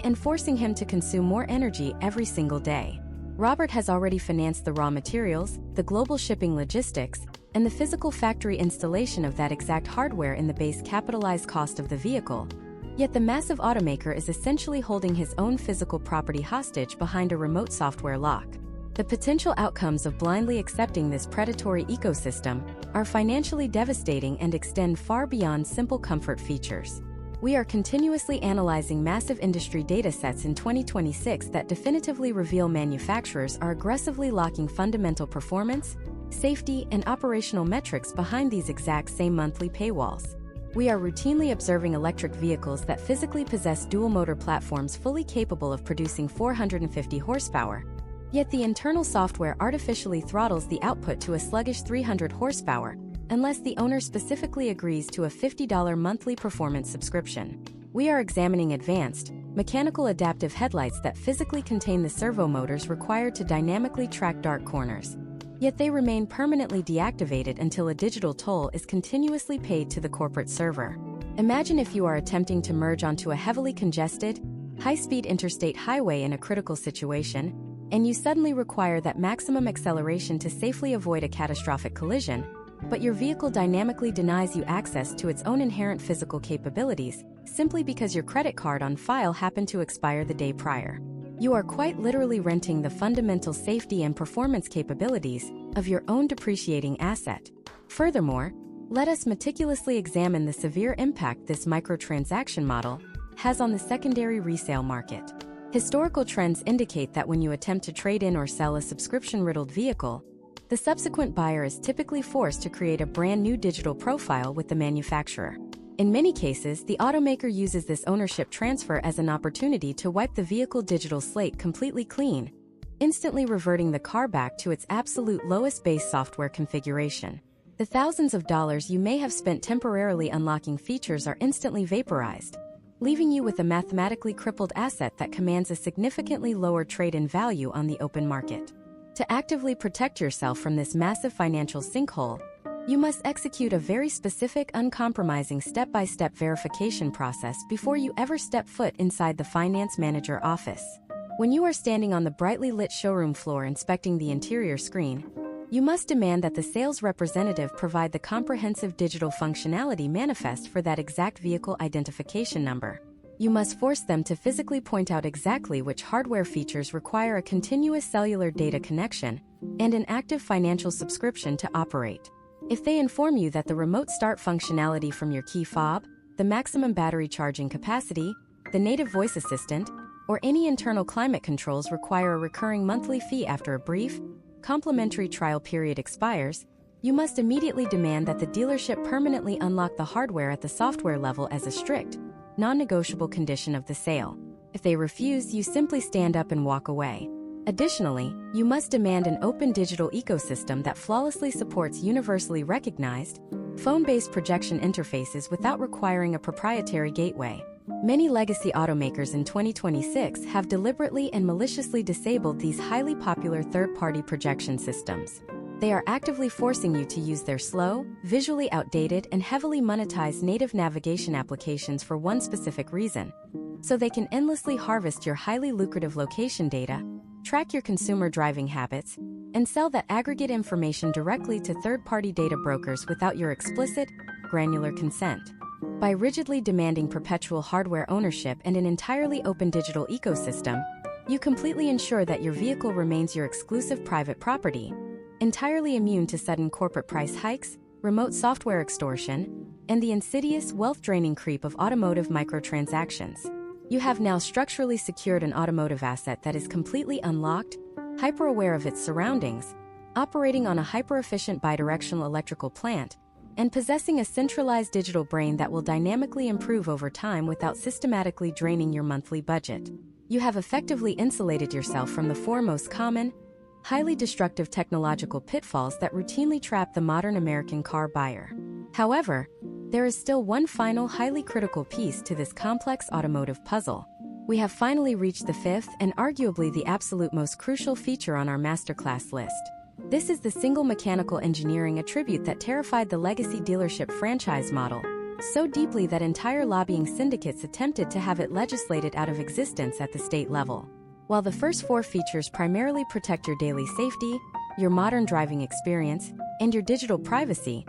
and forcing him to consume more energy every single day. Robert has already financed the raw materials, the global shipping logistics, and the physical factory installation of that exact hardware in the base capitalized cost of the vehicle. Yet the massive automaker is essentially holding his own physical property hostage behind a remote software lock. The potential outcomes of blindly accepting this predatory ecosystem are financially devastating and extend far beyond simple comfort features. We are continuously analyzing massive industry data sets in 2026 that definitively reveal manufacturers are aggressively locking fundamental performance, safety, and operational metrics behind these exact same monthly paywalls. We are routinely observing electric vehicles that physically possess dual-motor platforms fully capable of producing 450 horsepower, yet the internal software artificially throttles the output to a sluggish 300 horsepower, unless the owner specifically agrees to a $50 monthly performance subscription. We are examining advanced, mechanical adaptive headlights that physically contain the servo motors required to dynamically track dark corners, yet they remain permanently deactivated until a digital toll is continuously paid to the corporate server. Imagine if you are attempting to merge onto a heavily congested, high-speed interstate highway in a critical situation, and you suddenly require that maximum acceleration to safely avoid a catastrophic collision, but your vehicle dynamically denies you access to its own inherent physical capabilities, simply because your credit card on file happened to expire the day prior. You are quite literally renting the fundamental safety and performance capabilities of your own depreciating asset. Furthermore, let us meticulously examine the severe impact this microtransaction model has on the secondary resale market. Historical trends indicate that when you attempt to trade in or sell a subscription-riddled vehicle, the subsequent buyer is typically forced to create a brand new digital profile with the manufacturer. In many cases, the automaker uses this ownership transfer as an opportunity to wipe the vehicle digital slate completely clean, instantly reverting the car back to its absolute lowest base software configuration. The thousands of dollars you may have spent temporarily unlocking features are instantly vaporized, leaving you with a mathematically crippled asset that commands a significantly lower trade-in value on the open market. To actively protect yourself from this massive financial sinkhole, you must execute a very specific, uncompromising step-by-step verification process before you ever step foot inside the finance manager office. When you are standing on the brightly lit showroom floor inspecting the interior screen, you must demand that the sales representative provide the comprehensive digital functionality manifest for that exact vehicle identification number. You must force them to physically point out exactly which hardware features require a continuous cellular data connection and an active financial subscription to operate. If they inform you that the remote start functionality from your key fob, the maximum battery charging capacity, the native voice assistant, or any internal climate controls require a recurring monthly fee after a brief, complimentary trial period expires, you must immediately demand that the dealership permanently unlock the hardware at the software level as a strict, non-negotiable condition of the sale. If they refuse, you simply stand up and walk away. Additionally, you must demand an open digital ecosystem that flawlessly supports universally recognized, phone-based projection interfaces without requiring a proprietary gateway. Many legacy automakers in 2026 have deliberately and maliciously disabled these highly popular third-party projection systems. They are actively forcing you to use their slow, visually outdated, and heavily monetized native navigation applications for one specific reason: so they can endlessly harvest your highly lucrative location data, track your consumer driving habits, and sell that aggregate information directly to third-party data brokers without your explicit, granular consent. By rigidly demanding perpetual hardware ownership and an entirely open digital ecosystem, you completely ensure that your vehicle remains your exclusive private property, entirely immune to sudden corporate price hikes, remote software extortion, and the insidious wealth-draining creep of automotive microtransactions. You have now structurally secured an automotive asset that is completely unlocked, hyper-aware of its surroundings, operating on a hyper-efficient bidirectional electrical plant, and possessing a centralized digital brain that will dynamically improve over time without systematically draining your monthly budget. You have effectively insulated yourself from the four most common, highly destructive technological pitfalls that routinely trap the modern American car buyer. However, there is still one final highly critical piece to this complex automotive puzzle. We have finally reached the fifth and arguably the absolute most crucial feature on our masterclass list. This is the single mechanical engineering attribute that terrified the legacy dealership franchise model so deeply that entire lobbying syndicates attempted to have it legislated out of existence at the state level. While the first four features primarily protect your daily safety, your modern driving experience, and your digital privacy,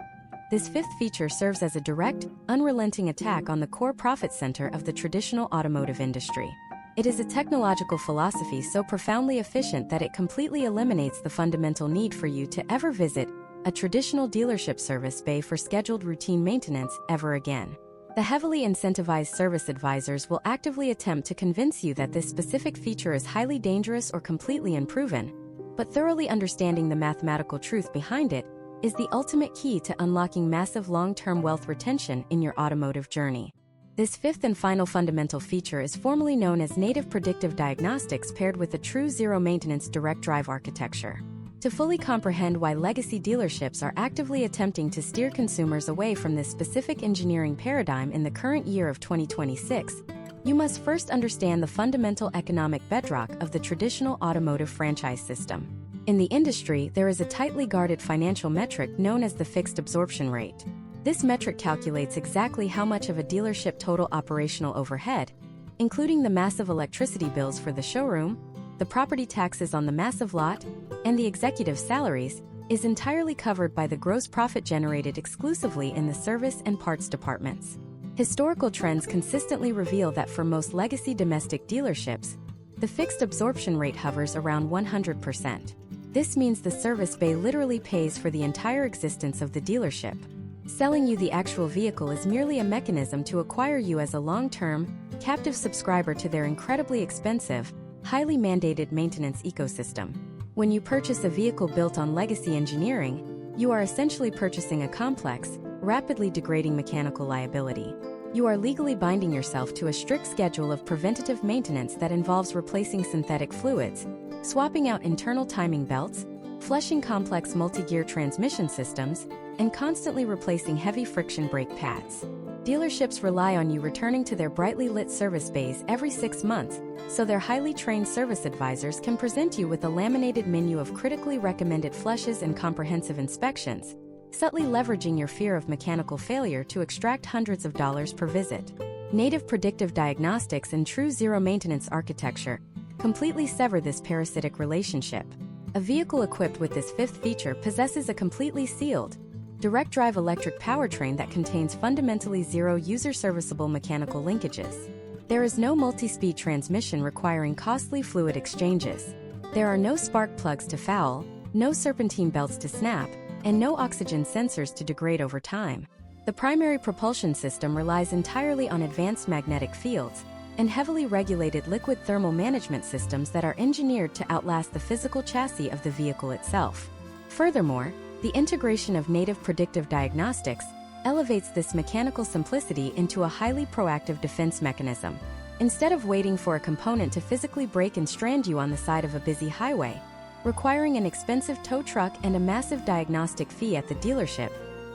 this fifth feature serves as a direct, unrelenting attack on the core profit center of the traditional automotive industry. It is a technological philosophy so profoundly efficient that it completely eliminates the fundamental need for you to ever visit a traditional dealership service bay for scheduled routine maintenance ever again. The heavily incentivized service advisors will actively attempt to convince you that this specific feature is highly dangerous or completely unproven, but thoroughly understanding the mathematical truth behind it is the ultimate key to unlocking massive long-term wealth retention in your automotive journey. This fifth and final fundamental feature is formally known as native predictive diagnostics paired with a true zero-maintenance direct drive architecture. To fully comprehend why legacy dealerships are actively attempting to steer consumers away from this specific engineering paradigm in the current year of 2026, you must first understand the fundamental economic bedrock of the traditional automotive franchise system. In the industry, there is a tightly guarded financial metric known as the fixed absorption rate. This metric calculates exactly how much of a dealership total operational overhead, including the massive electricity bills for the showroom, the property taxes on the massive lot, and the executive salaries, is entirely covered by the gross profit generated exclusively in the service and parts departments. Historical trends consistently reveal that for most legacy domestic dealerships, the fixed absorption rate hovers around 100%. This means the service bay literally pays for the entire existence of the dealership. Selling you the actual vehicle is merely a mechanism to acquire you as a long-term, captive subscriber to their incredibly expensive, highly mandated maintenance ecosystem. When you purchase a vehicle built on legacy engineering, you are essentially purchasing a complex, rapidly degrading mechanical liability. You are legally binding yourself to a strict schedule of preventative maintenance that involves replacing synthetic fluids, swapping out internal timing belts, flushing complex multi-gear transmission systems, and constantly replacing heavy friction brake pads. Dealerships rely on you returning to their brightly lit service bays every 6 months, so their highly trained service advisors can present you with a laminated menu of critically recommended flushes and comprehensive inspections, subtly leveraging your fear of mechanical failure to extract hundreds of dollars per visit. Native predictive diagnostics and true zero-maintenance architecture completely sever this parasitic relationship. A vehicle equipped with this fifth feature possesses a completely sealed, direct drive electric powertrain that contains fundamentally zero user-serviceable mechanical linkages. There is no multi-speed transmission requiring costly fluid exchanges. There are no spark plugs to foul, no serpentine belts to snap, and no oxygen sensors to degrade over time. The primary propulsion system relies entirely on advanced magnetic fields and heavily regulated liquid thermal management systems that are engineered to outlast the physical chassis of the vehicle itself. Furthermore, the integration of native predictive diagnostics elevates this mechanical simplicity into a highly proactive defense mechanism. Instead of waiting for a component to physically break and strand you on the side of a busy highway, requiring an expensive tow truck and a massive diagnostic fee at the dealership,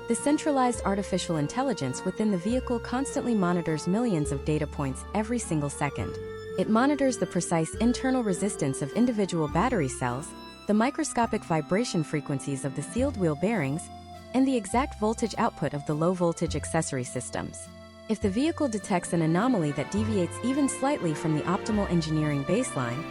the centralized artificial intelligence within the vehicle constantly monitors millions of data points every single second. It monitors the precise internal resistance of individual battery cells, the microscopic vibration frequencies of the sealed wheel bearings, and the exact voltage output of the low-voltage accessory systems. If the vehicle detects an anomaly that deviates even slightly from the optimal engineering baseline,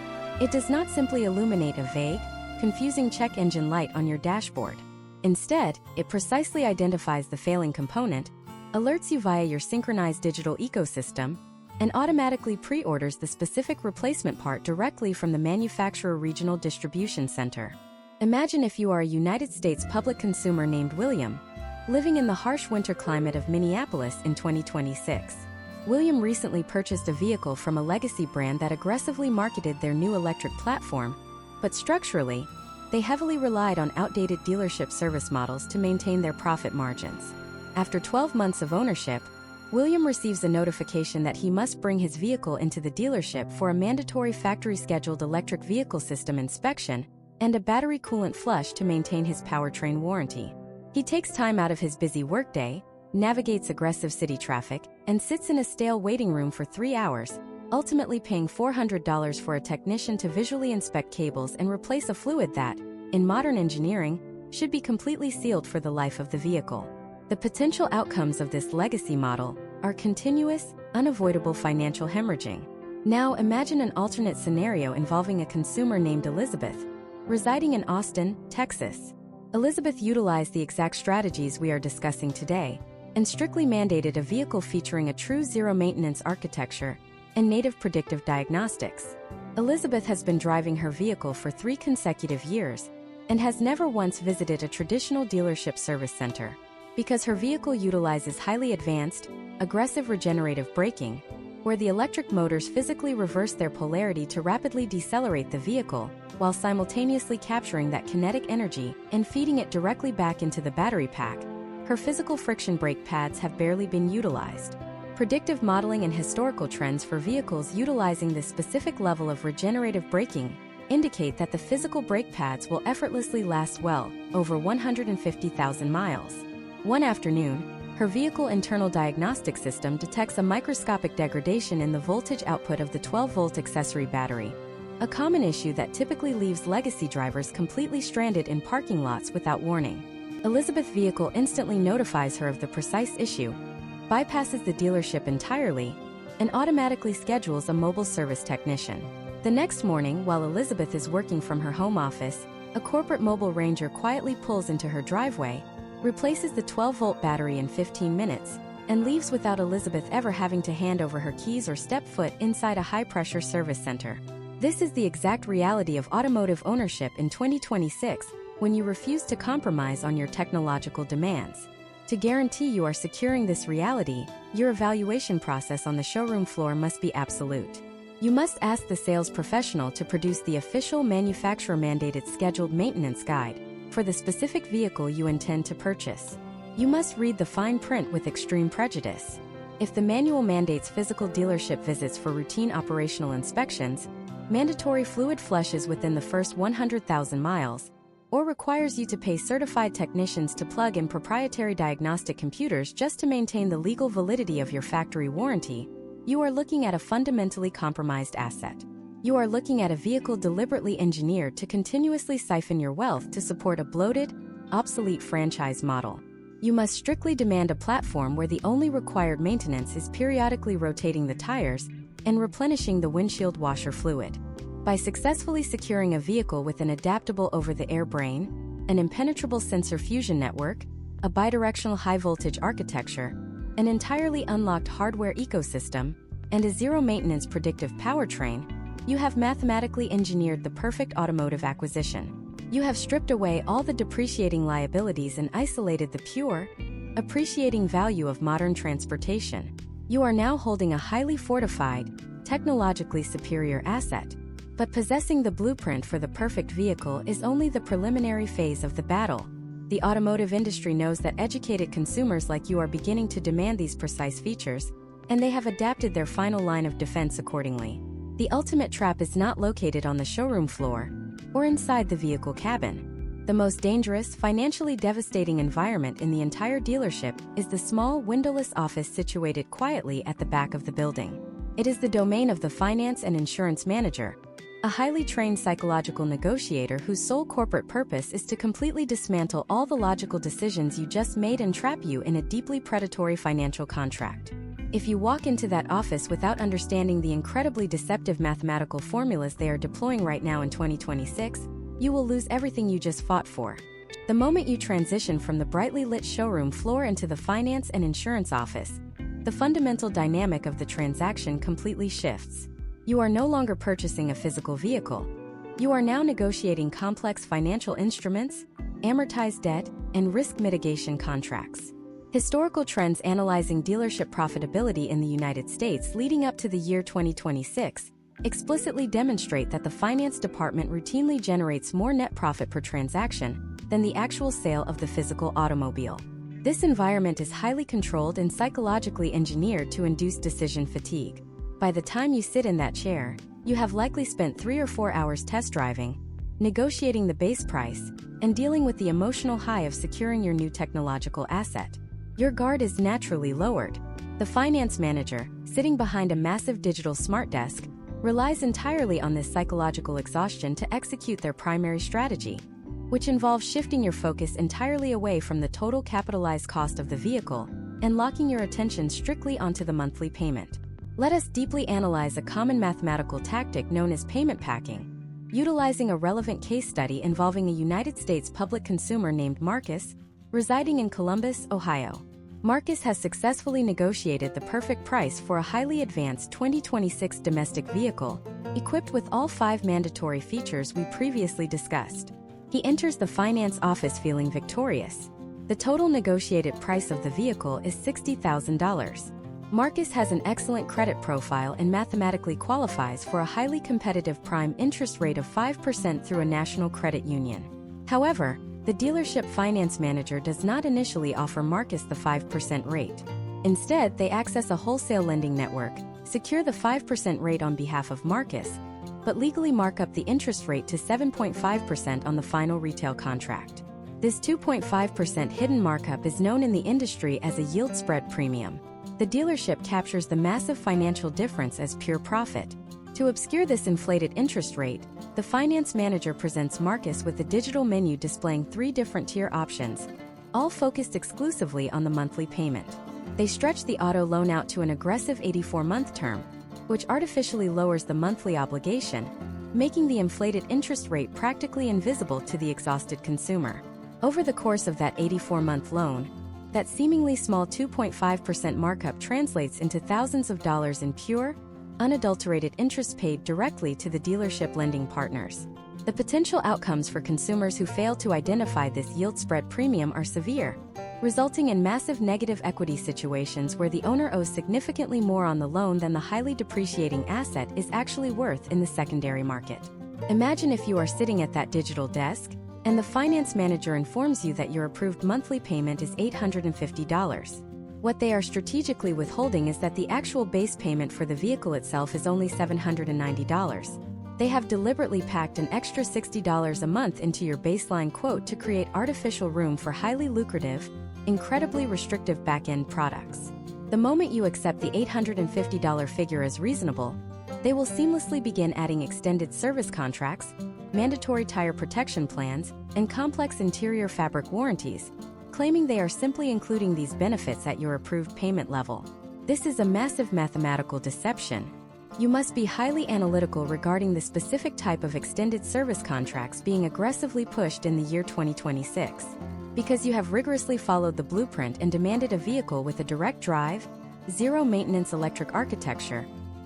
it does not simply illuminate a vague, confusing check engine light on your dashboard. Instead, it precisely identifies the failing component, alerts you via your synchronized digital ecosystem, and automatically pre-orders the specific replacement part directly from the manufacturer regional distribution center. Imagine if you are a United States public consumer named William, living in the harsh winter climate of Minneapolis in 2026. William recently purchased a vehicle from a legacy brand that aggressively marketed their new electric platform, but structurally, they heavily relied on outdated dealership service models to maintain their profit margins. After 12 months of ownership, William receives a notification that he must bring his vehicle into the dealership for a mandatory factory-scheduled electric vehicle system inspection and a battery coolant flush to maintain his powertrain warranty. He takes time out of his busy workday, navigates aggressive city traffic, and sits in a stale waiting room for 3 hours, ultimately paying $400 for a technician to visually inspect cables and replace a fluid that, in modern engineering, should be completely sealed for the life of the vehicle. The potential outcomes of this legacy model are continuous, unavoidable financial hemorrhaging. Now imagine an alternate scenario involving a consumer named Elizabeth, residing in Austin, Texas. Elizabeth utilized the exact strategies we are discussing today, and strictly mandated a vehicle featuring a true zero-maintenance architecture and native predictive diagnostics. Elizabeth has been driving her vehicle for 3 consecutive years and has never once visited a traditional dealership service center. Because her vehicle utilizes highly advanced, aggressive regenerative braking, where the electric motors physically reverse their polarity to rapidly decelerate the vehicle, while simultaneously capturing that kinetic energy and feeding it directly back into the battery pack. Her physical friction brake pads have barely been utilized. Predictive modeling and historical trends for vehicles utilizing this specific level of regenerative braking indicate that the physical brake pads will effortlessly last well over 150,000 miles. One afternoon, her vehicle internal diagnostic system detects a microscopic degradation in the voltage output of the 12-volt accessory battery, a common issue that typically leaves legacy drivers completely stranded in parking lots without warning. Elizabeth's vehicle instantly notifies her of the precise issue, bypasses the dealership entirely, and automatically schedules a mobile service technician. The next morning, while Elizabeth is working from her home office, a corporate mobile ranger quietly pulls into her driveway, replaces the 12-volt battery in 15 minutes, and leaves without Elizabeth ever having to hand over her keys or step foot inside a high-pressure service center. This is the exact reality of automotive ownership in 2026, when you refuse to compromise on your technological demands. To guarantee you are securing this reality, your evaluation process on the showroom floor must be absolute. You must ask the sales professional to produce the official manufacturer-mandated scheduled maintenance guide for the specific vehicle you intend to purchase. You must read the fine print with extreme prejudice. If the manual mandates physical dealership visits for routine operational inspections, mandatory fluid flushes within the first 100,000 miles, or requires you to pay certified technicians to plug in proprietary diagnostic computers just to maintain the legal validity of your factory warranty, you are looking at a fundamentally compromised asset. You are looking at a vehicle deliberately engineered to continuously siphon your wealth to support a bloated, obsolete franchise model. You must strictly demand a platform where the only required maintenance is periodically rotating the tires and replenishing the windshield washer fluid. By successfully securing a vehicle with an adaptable over-the-air brain, an impenetrable sensor fusion network, a bidirectional high-voltage architecture, an entirely unlocked hardware ecosystem, and a zero-maintenance predictive powertrain, you have mathematically engineered the perfect automotive acquisition. You have stripped away all the depreciating liabilities and isolated the pure, appreciating value of modern transportation. You are now holding a highly fortified, technologically superior asset. But possessing the blueprint for the perfect vehicle is only the preliminary phase of the battle. The automotive industry knows that educated consumers like you are beginning to demand these precise features, and they have adapted their final line of defense accordingly. The ultimate trap is not located on the showroom floor or inside the vehicle cabin. The most dangerous, financially devastating environment in the entire dealership is the small, windowless office situated quietly at the back of the building. It is the domain of the finance and insurance manager, a highly trained psychological negotiator whose sole corporate purpose is to completely dismantle all the logical decisions you just made and trap you in a deeply predatory financial contract. If you walk into that office without understanding the incredibly deceptive mathematical formulas they are deploying right now in 2026, you will lose everything you just fought for. The moment you transition from the brightly lit showroom floor into the finance and insurance office, the fundamental dynamic of the transaction completely shifts. You are no longer purchasing a physical vehicle. You are now negotiating complex financial instruments, amortized debt, and risk mitigation contracts. Historical trends analyzing dealership profitability in the United States leading up to the year 2026 explicitly demonstrate that the finance department routinely generates more net profit per transaction than the actual sale of the physical automobile. This environment is highly controlled and psychologically engineered to induce decision fatigue. By the time you sit in that chair, you have likely spent 3 or 4 hours test driving, negotiating the base price, and dealing with the emotional high of securing your new technological asset. Your guard is naturally lowered. The finance manager, sitting behind a massive digital smart desk, relies entirely on this psychological exhaustion to execute their primary strategy, which involves shifting your focus entirely away from the total capitalized cost of the vehicle and locking your attention strictly onto the monthly payment. Let us deeply analyze a common mathematical tactic known as payment packing, utilizing a relevant case study involving a United States public consumer named Marcus, residing in Columbus, Ohio. Marcus has successfully negotiated the perfect price for a highly advanced 2026 domestic vehicle, equipped with all 5 mandatory features we previously discussed. He enters the finance office feeling victorious. The total negotiated price of the vehicle is $60,000. Marcus has an excellent credit profile and mathematically qualifies for a highly competitive prime interest rate of 5% through a national credit union. However, the dealership finance manager does not initially offer Marcus the 5% rate. Instead, they access a wholesale lending network, secure the 5% rate on behalf of Marcus, but legally mark up the interest rate to 7.5% on the final retail contract. This 2.5% hidden markup is known in the industry as a yield spread premium. The dealership captures the massive financial difference as pure profit. To obscure this inflated interest rate, the finance manager presents Marcus with a digital menu displaying 3 different tier options, all focused exclusively on the monthly payment. They stretch the auto loan out to an aggressive 84-month term, which artificially lowers the monthly obligation, making the inflated interest rate practically invisible to the exhausted consumer. Over the course of that 84-month loan, that seemingly small 2.5% markup translates into thousands of dollars in pure, unadulterated interest paid directly to the dealership lending partners. The potential outcomes for consumers who fail to identify this yield spread premium are severe, resulting in massive negative equity situations where the owner owes significantly more on the loan than the highly depreciating asset is actually worth in the secondary market. Imagine if you are sitting at that digital desk, and the finance manager informs you that your approved monthly payment is $850. What they are strategically withholding is that the actual base payment for the vehicle itself is only $790. They have deliberately packed an extra $60 a month into your baseline quote to create artificial room for highly lucrative, incredibly restrictive back-end products. The moment you accept the $850 figure as reasonable, they will seamlessly begin adding extended service contracts, mandatory tire protection plans, and complex interior fabric warranties, claiming they are simply including these benefits at your approved payment level. This is a massive mathematical deception. You must be highly analytical regarding the specific type of extended service contracts being aggressively pushed in the year 2026. Because you have rigorously followed the blueprint and demanded a vehicle with a direct drive, zero-maintenance electric architecture,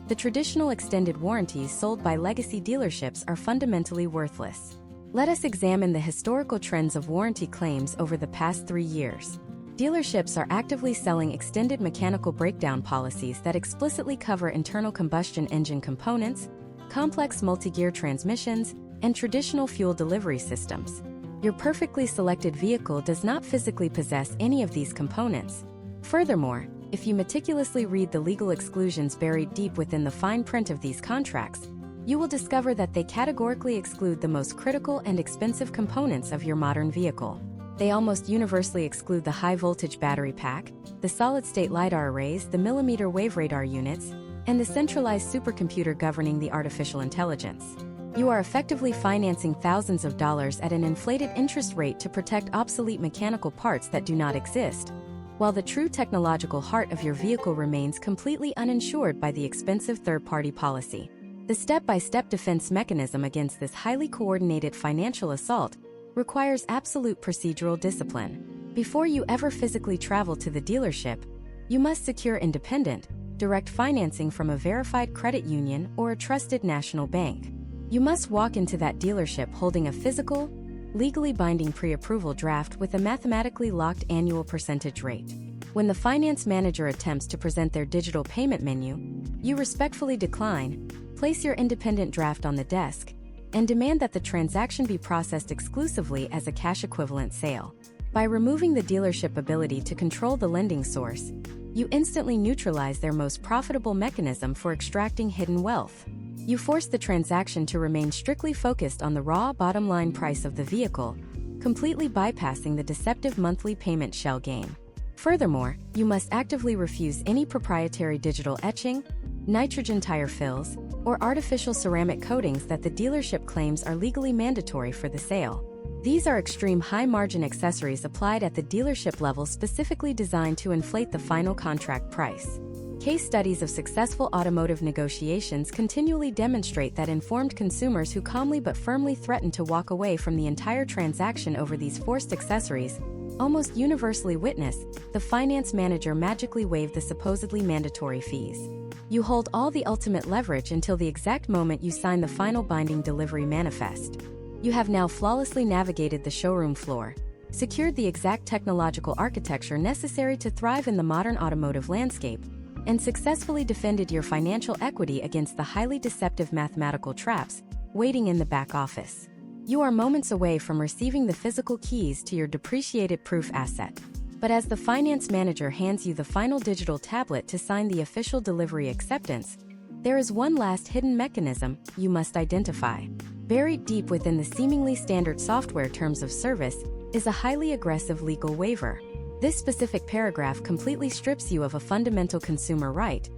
the traditional extended warranties sold by legacy dealerships are fundamentally worthless. Let us examine the historical trends of warranty claims over the past 3 years. Dealerships are actively selling extended mechanical breakdown policies that explicitly cover internal combustion engine components, complex multi-gear transmissions, and traditional fuel delivery systems. Your perfectly selected vehicle does not physically possess any of these components. Furthermore, if you meticulously read the legal exclusions buried deep within the fine print of these contracts, you will discover that they categorically exclude the most critical and expensive components of your modern vehicle. They almost universally exclude the high-voltage battery pack, the solid-state LiDAR arrays, the millimeter wave radar units, and the centralized supercomputer governing the artificial intelligence. You are effectively financing thousands of dollars at an inflated interest rate to protect obsolete mechanical parts that do not exist, while the true technological heart of your vehicle remains completely uninsured by the expensive third-party policy. The step-by-step defense mechanism against this highly coordinated financial assault requires absolute procedural discipline. Before you ever physically travel to the dealership, you must secure independent, direct financing from a verified credit union or a trusted national bank. You must walk into that dealership holding a physical, legally binding pre-approval draft with a mathematically locked annual percentage rate. When the finance manager attempts to present their digital payment menu, you respectfully decline, place your independent draft on the desk, and demand that the transaction be processed exclusively as a cash equivalent sale. By removing the dealership ability to control the lending source, you instantly neutralize their most profitable mechanism for extracting hidden wealth. You force the transaction to remain strictly focused on the raw bottom-line price of the vehicle, completely bypassing the deceptive monthly payment shell game. Furthermore, you must actively refuse any proprietary digital etching, nitrogen tire fills, or artificial ceramic coatings that the dealership claims are legally mandatory for the sale. These are extreme high-margin accessories applied at the dealership level specifically designed to inflate the final contract price. Case studies of successful automotive negotiations continually demonstrate that informed consumers who calmly but firmly threaten to walk away from the entire transaction over these forced accessories almost universally witness the finance manager magically waive the supposedly mandatory fees. You hold all the ultimate leverage until the exact moment you sign the final binding delivery manifest. You have now flawlessly navigated the showroom floor, secured the exact technological architecture necessary to thrive in the modern automotive landscape, and successfully defended your financial equity against the highly deceptive mathematical traps waiting in the back office. You are moments away from receiving the physical keys to your depreciated proof asset. But as the finance manager hands you the final digital tablet to sign the official delivery acceptance, there is one last hidden mechanism you must identify. Buried deep within the seemingly standard software terms of service is a highly aggressive legal waiver. This specific paragraph completely strips you of a fundamental consumer right,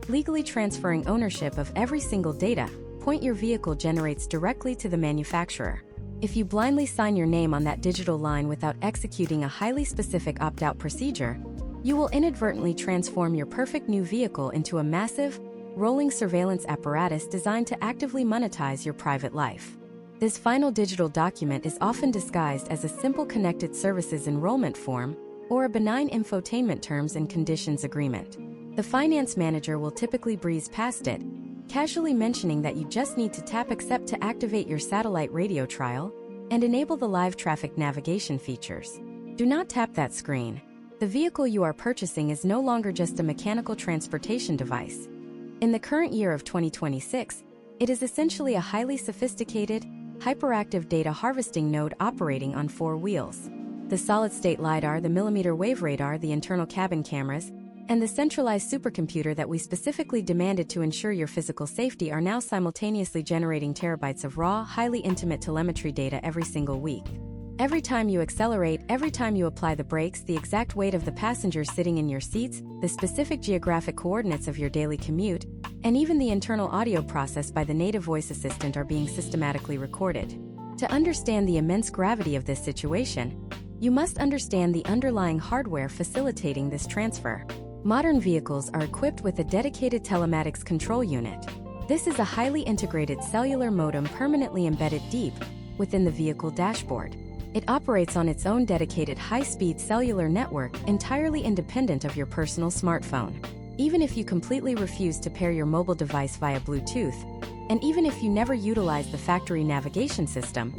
legally transferring ownership of every single data point your vehicle generates directly to the manufacturer. If you blindly sign your name on that digital line without executing a highly specific opt-out procedure, you will inadvertently transform your perfect new vehicle into a massive, rolling surveillance apparatus designed to actively monetize your private life. This final digital document is often disguised as a simple connected services enrollment form or a benign infotainment terms and conditions agreement. The finance manager will typically breeze past it, casually mentioning that you just need to tap accept to activate your satellite radio trial and enable the live traffic navigation features. Do not tap that screen. The vehicle you are purchasing is no longer just a mechanical transportation device. In the current year of 2026, it is essentially a highly sophisticated, hyperactive data harvesting node operating on 4 wheels. The solid-state LiDAR, the millimeter wave radar, the internal cabin cameras, and the centralized supercomputer that we specifically demanded to ensure your physical safety are now simultaneously generating terabytes of raw, highly intimate telemetry data every single week. Every time you accelerate, every time you apply the brakes, the exact weight of the passengers sitting in your seats, the specific geographic coordinates of your daily commute, and even the internal audio processed by the native voice assistant are being systematically recorded. To understand the immense gravity of this situation, you must understand the underlying hardware facilitating this transfer. Modern vehicles are equipped with a dedicated telematics control unit. This is a highly integrated cellular modem permanently embedded deep within the vehicle dashboard. It operates on its own dedicated high-speed cellular network entirely independent of your personal smartphone. Even if you completely refuse to pair your mobile device via Bluetooth, and even if you never utilize the factory navigation system,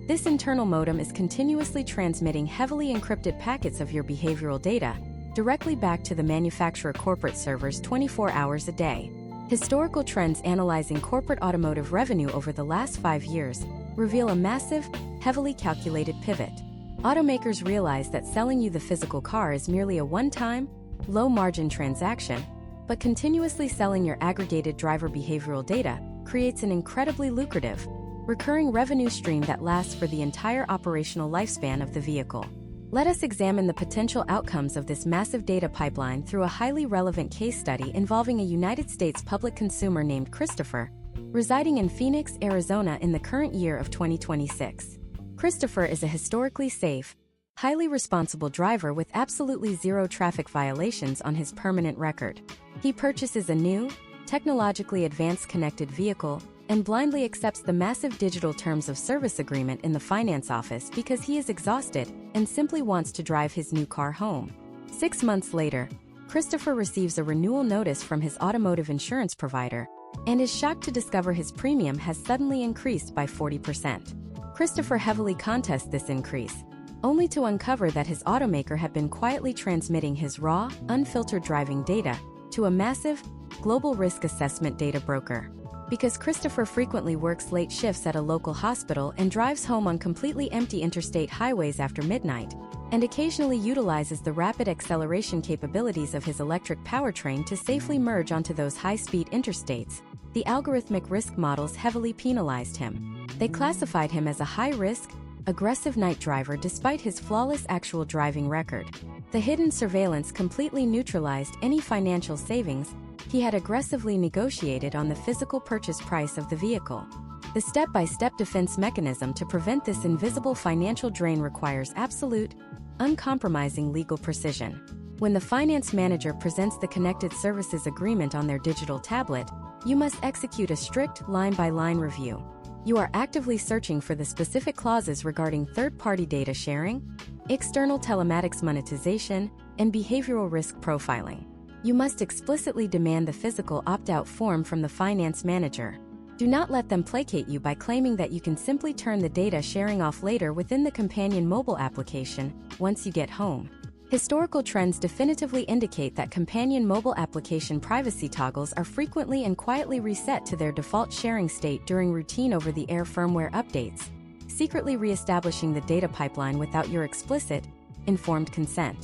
this internal modem is continuously transmitting heavily encrypted packets of your behavioral data directly back to the manufacturer corporate servers 24 hours a day. Historical trends analyzing corporate automotive revenue over the last 5 years reveal a massive, heavily calculated pivot. Automakers realize that selling you the physical car is merely a one-time, low-margin transaction, but continuously selling your aggregated driver behavioral data creates an incredibly lucrative, recurring revenue stream that lasts for the entire operational lifespan of the vehicle. Let us examine the potential outcomes of this massive data pipeline through a highly relevant case study involving a United States public consumer named Christopher, residing in Phoenix, Arizona in the current year of 2026. Christopher is a historically safe, highly responsible driver with absolutely zero traffic violations on his permanent record. He purchases a new, technologically advanced connected vehicle and blindly accepts the massive digital terms of service agreement in the finance office because he is exhausted and simply wants to drive his new car home. 6 months later, Christopher receives a renewal notice from his automotive insurance provider and is shocked to discover his premium has suddenly increased by 40%. Christopher heavily contests this increase, only to uncover that his automaker had been quietly transmitting his raw, unfiltered driving data to a massive, global risk assessment data broker. Because Christopher frequently works late shifts at a local hospital and drives home on completely empty interstate highways after midnight, and occasionally utilizes the rapid acceleration capabilities of his electric powertrain to safely merge onto those high-speed interstates, the algorithmic risk models heavily penalized him. They classified him as a high-risk, aggressive night driver despite his flawless actual driving record. The hidden surveillance completely neutralized any financial savings he had aggressively negotiated on the physical purchase price of the vehicle. The step-by-step defense mechanism to prevent this invisible financial drain requires absolute, uncompromising legal precision. When the finance manager presents the connected services agreement on their digital tablet, you must execute a strict line-by-line review. You are actively searching for the specific clauses regarding third-party data sharing, external telematics monetization, and behavioral risk profiling. You must explicitly demand the physical opt-out form from the finance manager. Do not let them placate you by claiming that you can simply turn the data sharing off later within the companion mobile application once you get home. Historical trends definitively indicate that companion mobile application privacy toggles are frequently and quietly reset to their default sharing state during routine over-the-air firmware updates, secretly re-establishing the data pipeline without your explicit, informed consent.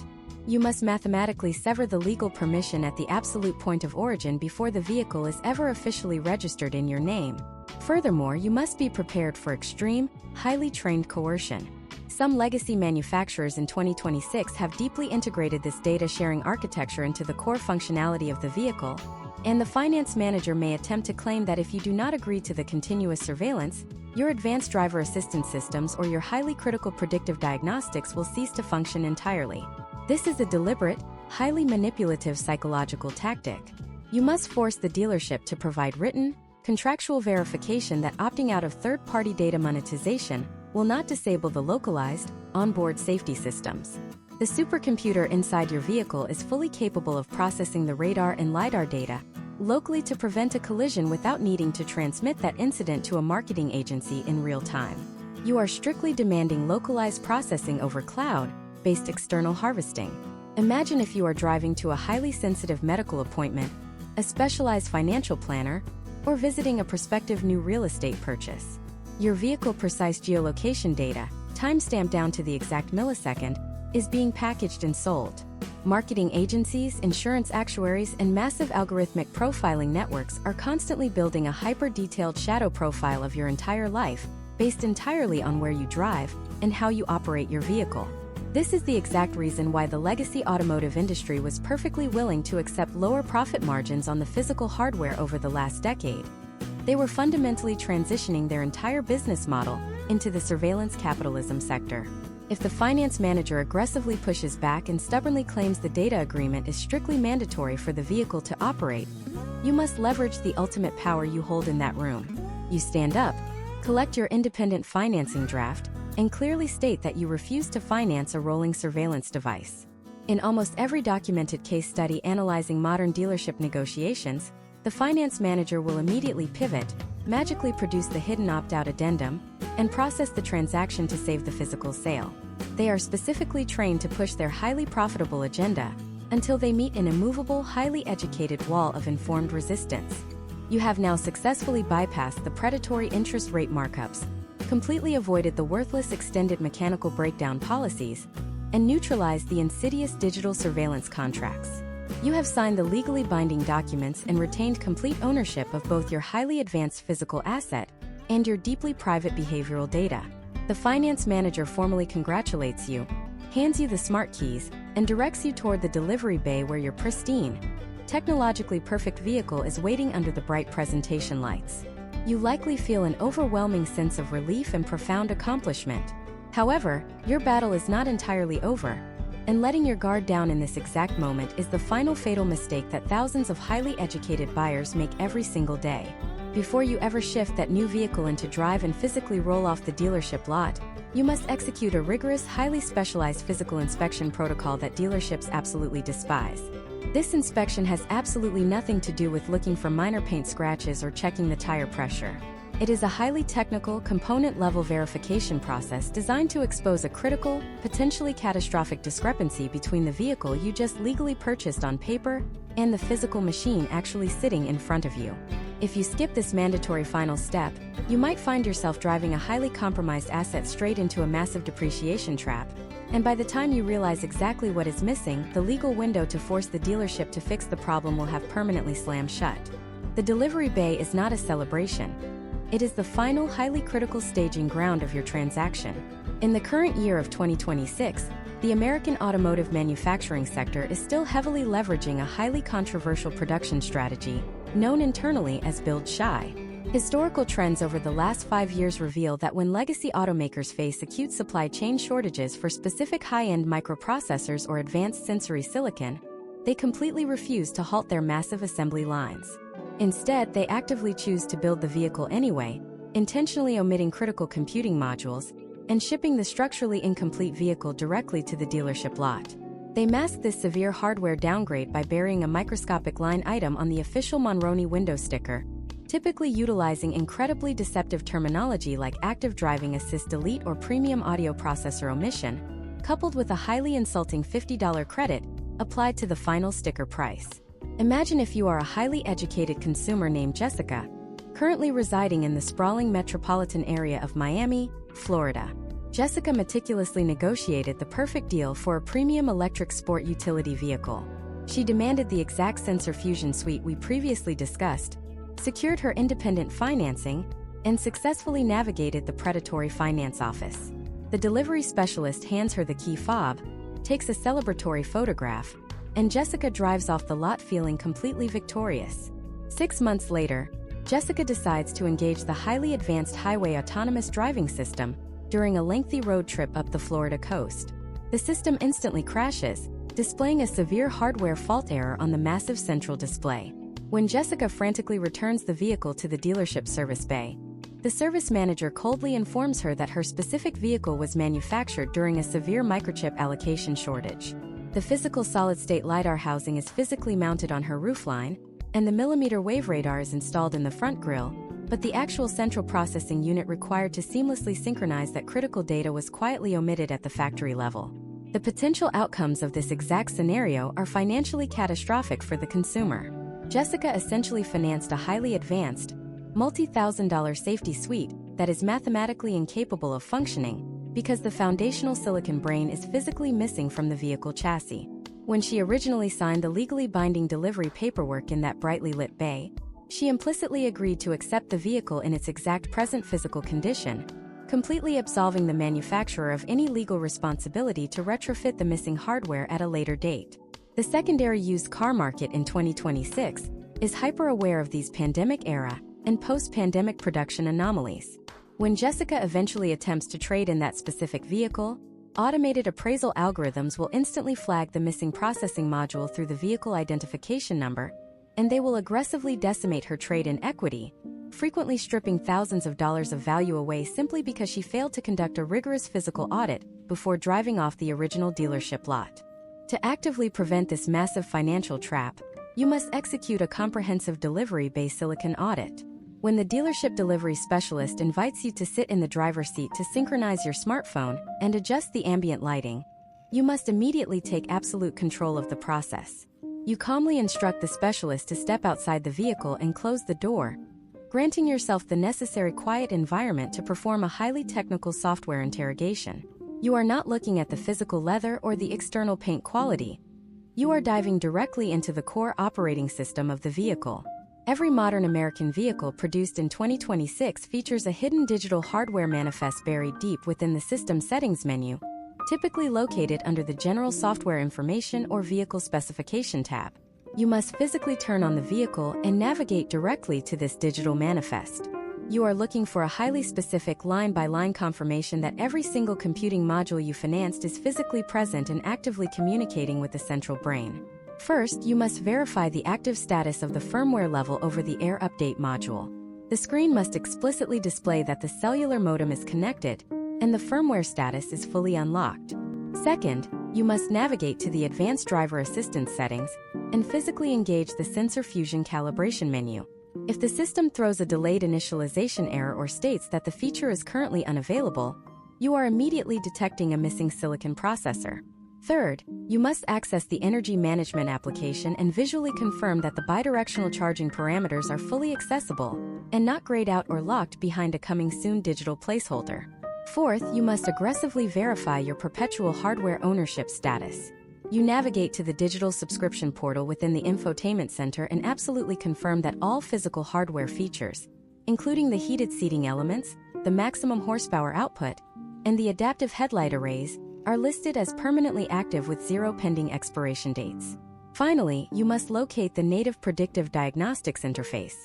You must mathematically sever the legal permission at the absolute point of origin before the vehicle is ever officially registered in your name. Furthermore, you must be prepared for extreme, highly trained coercion. Some legacy manufacturers in 2026 have deeply integrated this data-sharing architecture into the core functionality of the vehicle, and the finance manager may attempt to claim that if you do not agree to the continuous surveillance, your advanced driver assistance systems or your highly critical predictive diagnostics will cease to function entirely. This is a deliberate, highly manipulative psychological tactic. You must force the dealership to provide written, contractual verification that opting out of third-party data monetization will not disable the localized, onboard safety systems. The supercomputer inside your vehicle is fully capable of processing the radar and LiDAR data locally to prevent a collision without needing to transmit that incident to a marketing agency in real time. You are strictly demanding localized processing over cloud-based external harvesting. Imagine if you are driving to a highly sensitive medical appointment, a specialized financial planner, or visiting a prospective new real estate purchase. Your vehicle-precise geolocation data, timestamped down to the exact millisecond, is being packaged and sold. Marketing agencies, insurance actuaries, and massive algorithmic profiling networks are constantly building a hyper-detailed shadow profile of your entire life, based entirely on where you drive and how you operate your vehicle. This is the exact reason why the legacy automotive industry was perfectly willing to accept lower profit margins on the physical hardware over the last decade. They were fundamentally transitioning their entire business model into the surveillance capitalism sector. If the finance manager aggressively pushes back and stubbornly claims the data agreement is strictly mandatory for the vehicle to operate, you must leverage the ultimate power you hold in that room. You stand up, collect your independent financing draft, and clearly state that you refuse to finance a rolling surveillance device. In almost every documented case study analyzing modern dealership negotiations, the finance manager will immediately pivot, magically produce the hidden opt-out addendum, and process the transaction to save the physical sale. They are specifically trained to push their highly profitable agenda until they meet an immovable, highly educated wall of informed resistance. You have now successfully bypassed the predatory interest rate markups, completely avoided the worthless extended mechanical breakdown policies, and neutralized the insidious digital surveillance contracts. You have signed the legally binding documents and retained complete ownership of both your highly advanced physical asset and your deeply private behavioral data. The finance manager formally congratulates you, hands you the smart keys, and directs you toward the delivery bay where your pristine, technologically perfect vehicle is waiting under the bright presentation lights. You likely feel an overwhelming sense of relief and profound accomplishment. However, your battle is not entirely over, and letting your guard down in this exact moment is the final fatal mistake that thousands of highly educated buyers make every single day. Before you ever shift that new vehicle into drive and physically roll off the dealership lot, you must execute a rigorous, highly specialized physical inspection protocol that dealerships absolutely despise. This inspection has absolutely nothing to do with looking for minor paint scratches or checking the tire pressure. It is a highly technical, component-level verification process designed to expose a critical, potentially catastrophic discrepancy between the vehicle you just legally purchased on paper and the physical machine actually sitting in front of you. If you skip this mandatory final step, you might find yourself driving a highly compromised asset straight into a massive depreciation trap, and by the time you realize exactly what is missing, the legal window to force the dealership to fix the problem will have permanently slammed shut. The delivery bay is not a celebration. It is the final, highly critical staging ground of your transaction. In the current year of 2026, the American automotive manufacturing sector is still heavily leveraging a highly controversial production strategy, known internally as build shy. Historical trends over the last 5 years reveal that when legacy automakers face acute supply chain shortages for specific high-end microprocessors or advanced sensory silicon, they completely refuse to halt their massive assembly lines. Instead, they actively choose to build the vehicle anyway, intentionally omitting critical computing modules and shipping the structurally incomplete vehicle directly to the dealership lot. They mask this severe hardware downgrade by burying a microscopic line item on the official Monroney window sticker, typically utilizing incredibly deceptive terminology like active driving assist delete or premium audio processor omission, coupled with a highly insulting $50 credit applied to the final sticker price. Imagine if you are a highly educated consumer named Jessica, currently residing in the sprawling metropolitan area of Miami, Florida. Jessica meticulously negotiated the perfect deal for a premium electric sport utility vehicle. She demanded the exact sensor fusion suite we previously discussed, secured her independent financing, and successfully navigated the predatory finance office. The delivery specialist hands her the key fob, takes a celebratory photograph, and Jessica drives off the lot feeling completely victorious. 6 months later, Jessica decides to engage the highly advanced highway autonomous driving system during a lengthy road trip up the Florida coast. The system instantly crashes, displaying a severe hardware fault error on the massive central display. When Jessica frantically returns the vehicle to the dealership service bay, the service manager coldly informs her that her specific vehicle was manufactured during a severe microchip allocation shortage. The physical solid-state LiDAR housing is physically mounted on her roofline, and the millimeter wave radar is installed in the front grille, but the actual central processing unit required to seamlessly synchronize that critical data was quietly omitted at the factory level. The potential outcomes of this exact scenario are financially catastrophic for the consumer. Jessica essentially financed a highly advanced, multi-thousand-dollar safety suite that is mathematically incapable of functioning because the foundational silicon brain is physically missing from the vehicle chassis. When she originally signed the legally binding delivery paperwork in that brightly lit bay, she implicitly agreed to accept the vehicle in its exact present physical condition, completely absolving the manufacturer of any legal responsibility to retrofit the missing hardware at a later date. The secondary used car market in 2026 is hyper-aware of these pandemic-era and post-pandemic production anomalies. When Jessica eventually attempts to trade in that specific vehicle, automated appraisal algorithms will instantly flag the missing processing module through the vehicle identification number, and they will aggressively decimate her trade-in equity, frequently stripping thousands of dollars of value away simply because she failed to conduct a rigorous physical audit before driving off the original dealership lot. To actively prevent this massive financial trap, you must execute a comprehensive delivery-based silicon audit. When the dealership delivery specialist invites you to sit in the driver's seat to synchronize your smartphone and adjust the ambient lighting, you must immediately take absolute control of the process. You calmly instruct the specialist to step outside the vehicle and close the door, granting yourself the necessary quiet environment to perform a highly technical software interrogation. You are not looking at the physical leather or the external paint quality. You are diving directly into the core operating system of the vehicle. Every modern American vehicle produced in 2026 features a hidden digital hardware manifest buried deep within the System Settings menu, typically located under the General Software Information or Vehicle Specification tab. You must physically turn on the vehicle and navigate directly to this digital manifest. You are looking for a highly specific line-by-line confirmation that every single computing module you financed is physically present and actively communicating with the central brain. First, you must verify the active status of the firmware level over the Air Update module. The screen must explicitly display that the cellular modem is connected and the firmware status is fully unlocked. Second, you must navigate to the Advanced Driver Assistance settings and physically engage the Sensor Fusion calibration menu. If the system throws a delayed initialization error or states that the feature is currently unavailable, you are immediately detecting a missing silicon processor. Third, you must access the Energy Management application and visually confirm that the bidirectional charging parameters are fully accessible and not grayed out or locked behind a coming soon digital placeholder. Fourth, you must aggressively verify your perpetual hardware ownership status. You navigate to the digital subscription portal within the infotainment center and absolutely confirm that all physical hardware features, including the heated seating elements, the maximum horsepower output, and the adaptive headlight arrays, are listed as permanently active with 0 pending expiration dates. Finally, you must locate the native predictive diagnostics interface.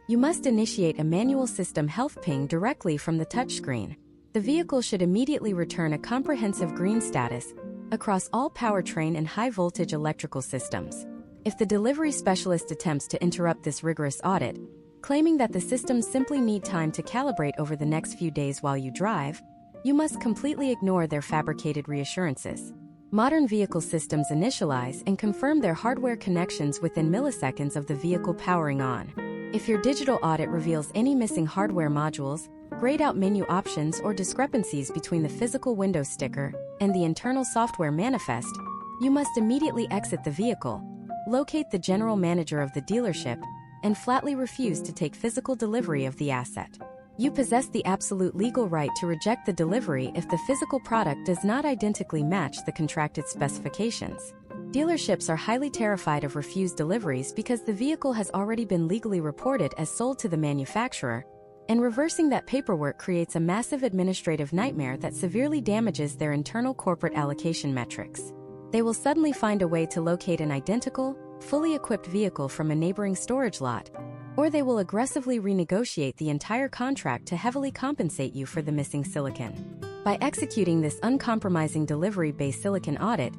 You must initiate a manual system health ping directly from the touchscreen. The vehicle should immediately return a comprehensive green status across all powertrain and high-voltage electrical systems. If the delivery specialist attempts to interrupt this rigorous audit, claiming that the systems simply need time to calibrate over the next few days while you drive, you must completely ignore their fabricated reassurances. Modern vehicle systems initialize and confirm their hardware connections within milliseconds of the vehicle powering on. If your digital audit reveals any missing hardware modules, grayed out menu options or discrepancies between the physical window sticker and the internal software manifest, you must immediately exit the vehicle, locate the general manager of the dealership, and flatly refuse to take physical delivery of the asset. You possess the absolute legal right to reject the delivery if the physical product does not identically match the contracted specifications. Dealerships are highly terrified of refused deliveries because the vehicle has already been legally reported as sold to the manufacturer, and reversing that paperwork creates a massive administrative nightmare that severely damages their internal corporate allocation metrics. They will suddenly find a way to locate an identical, fully equipped vehicle from a neighboring storage lot, or they will aggressively renegotiate the entire contract to heavily compensate you for the missing silicon. By executing this uncompromising delivery-based silicon audit,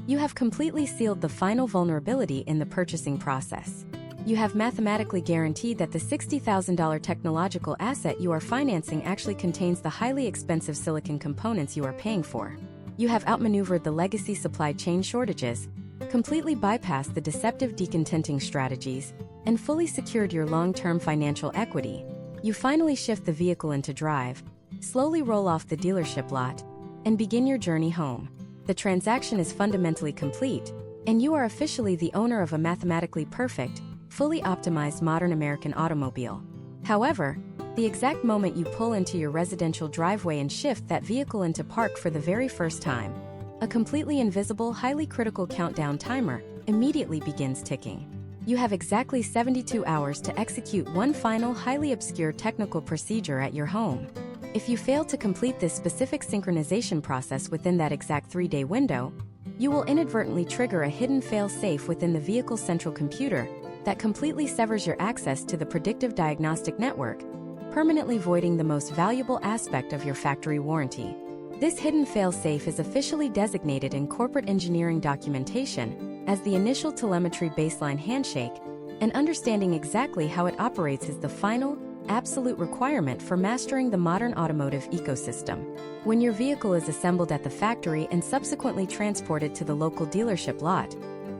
you have completely sealed the final vulnerability in the purchasing process. You have mathematically guaranteed that the $60,000 technological asset you are financing actually contains the highly expensive silicon components you are paying for. You have outmaneuvered the legacy supply chain shortages, completely bypassed the deceptive decontenting strategies, and fully secured your long-term financial equity. You finally shift the vehicle into drive, slowly roll off the dealership lot, and begin your journey home. The transaction is fundamentally complete, and you are officially the owner of a mathematically perfect, fully optimized modern American automobile. However, the exact moment you pull into your residential driveway and shift that vehicle into park for the very first time, a completely invisible, highly critical countdown timer immediately begins ticking. You have exactly 72 hours to execute one final, highly obscure technical procedure at your home. If you fail to complete this specific synchronization process within that exact 3-day window, you will inadvertently trigger a hidden fail-safe within the vehicle's central computer that completely severs your access to the predictive diagnostic network, permanently voiding the most valuable aspect of your factory warranty. This hidden fail-safe is officially designated in corporate engineering documentation as the initial telemetry baseline handshake, and understanding exactly how it operates is the final, absolute requirement for mastering the modern automotive ecosystem. When your vehicle is assembled at the factory and subsequently transported to the local dealership lot,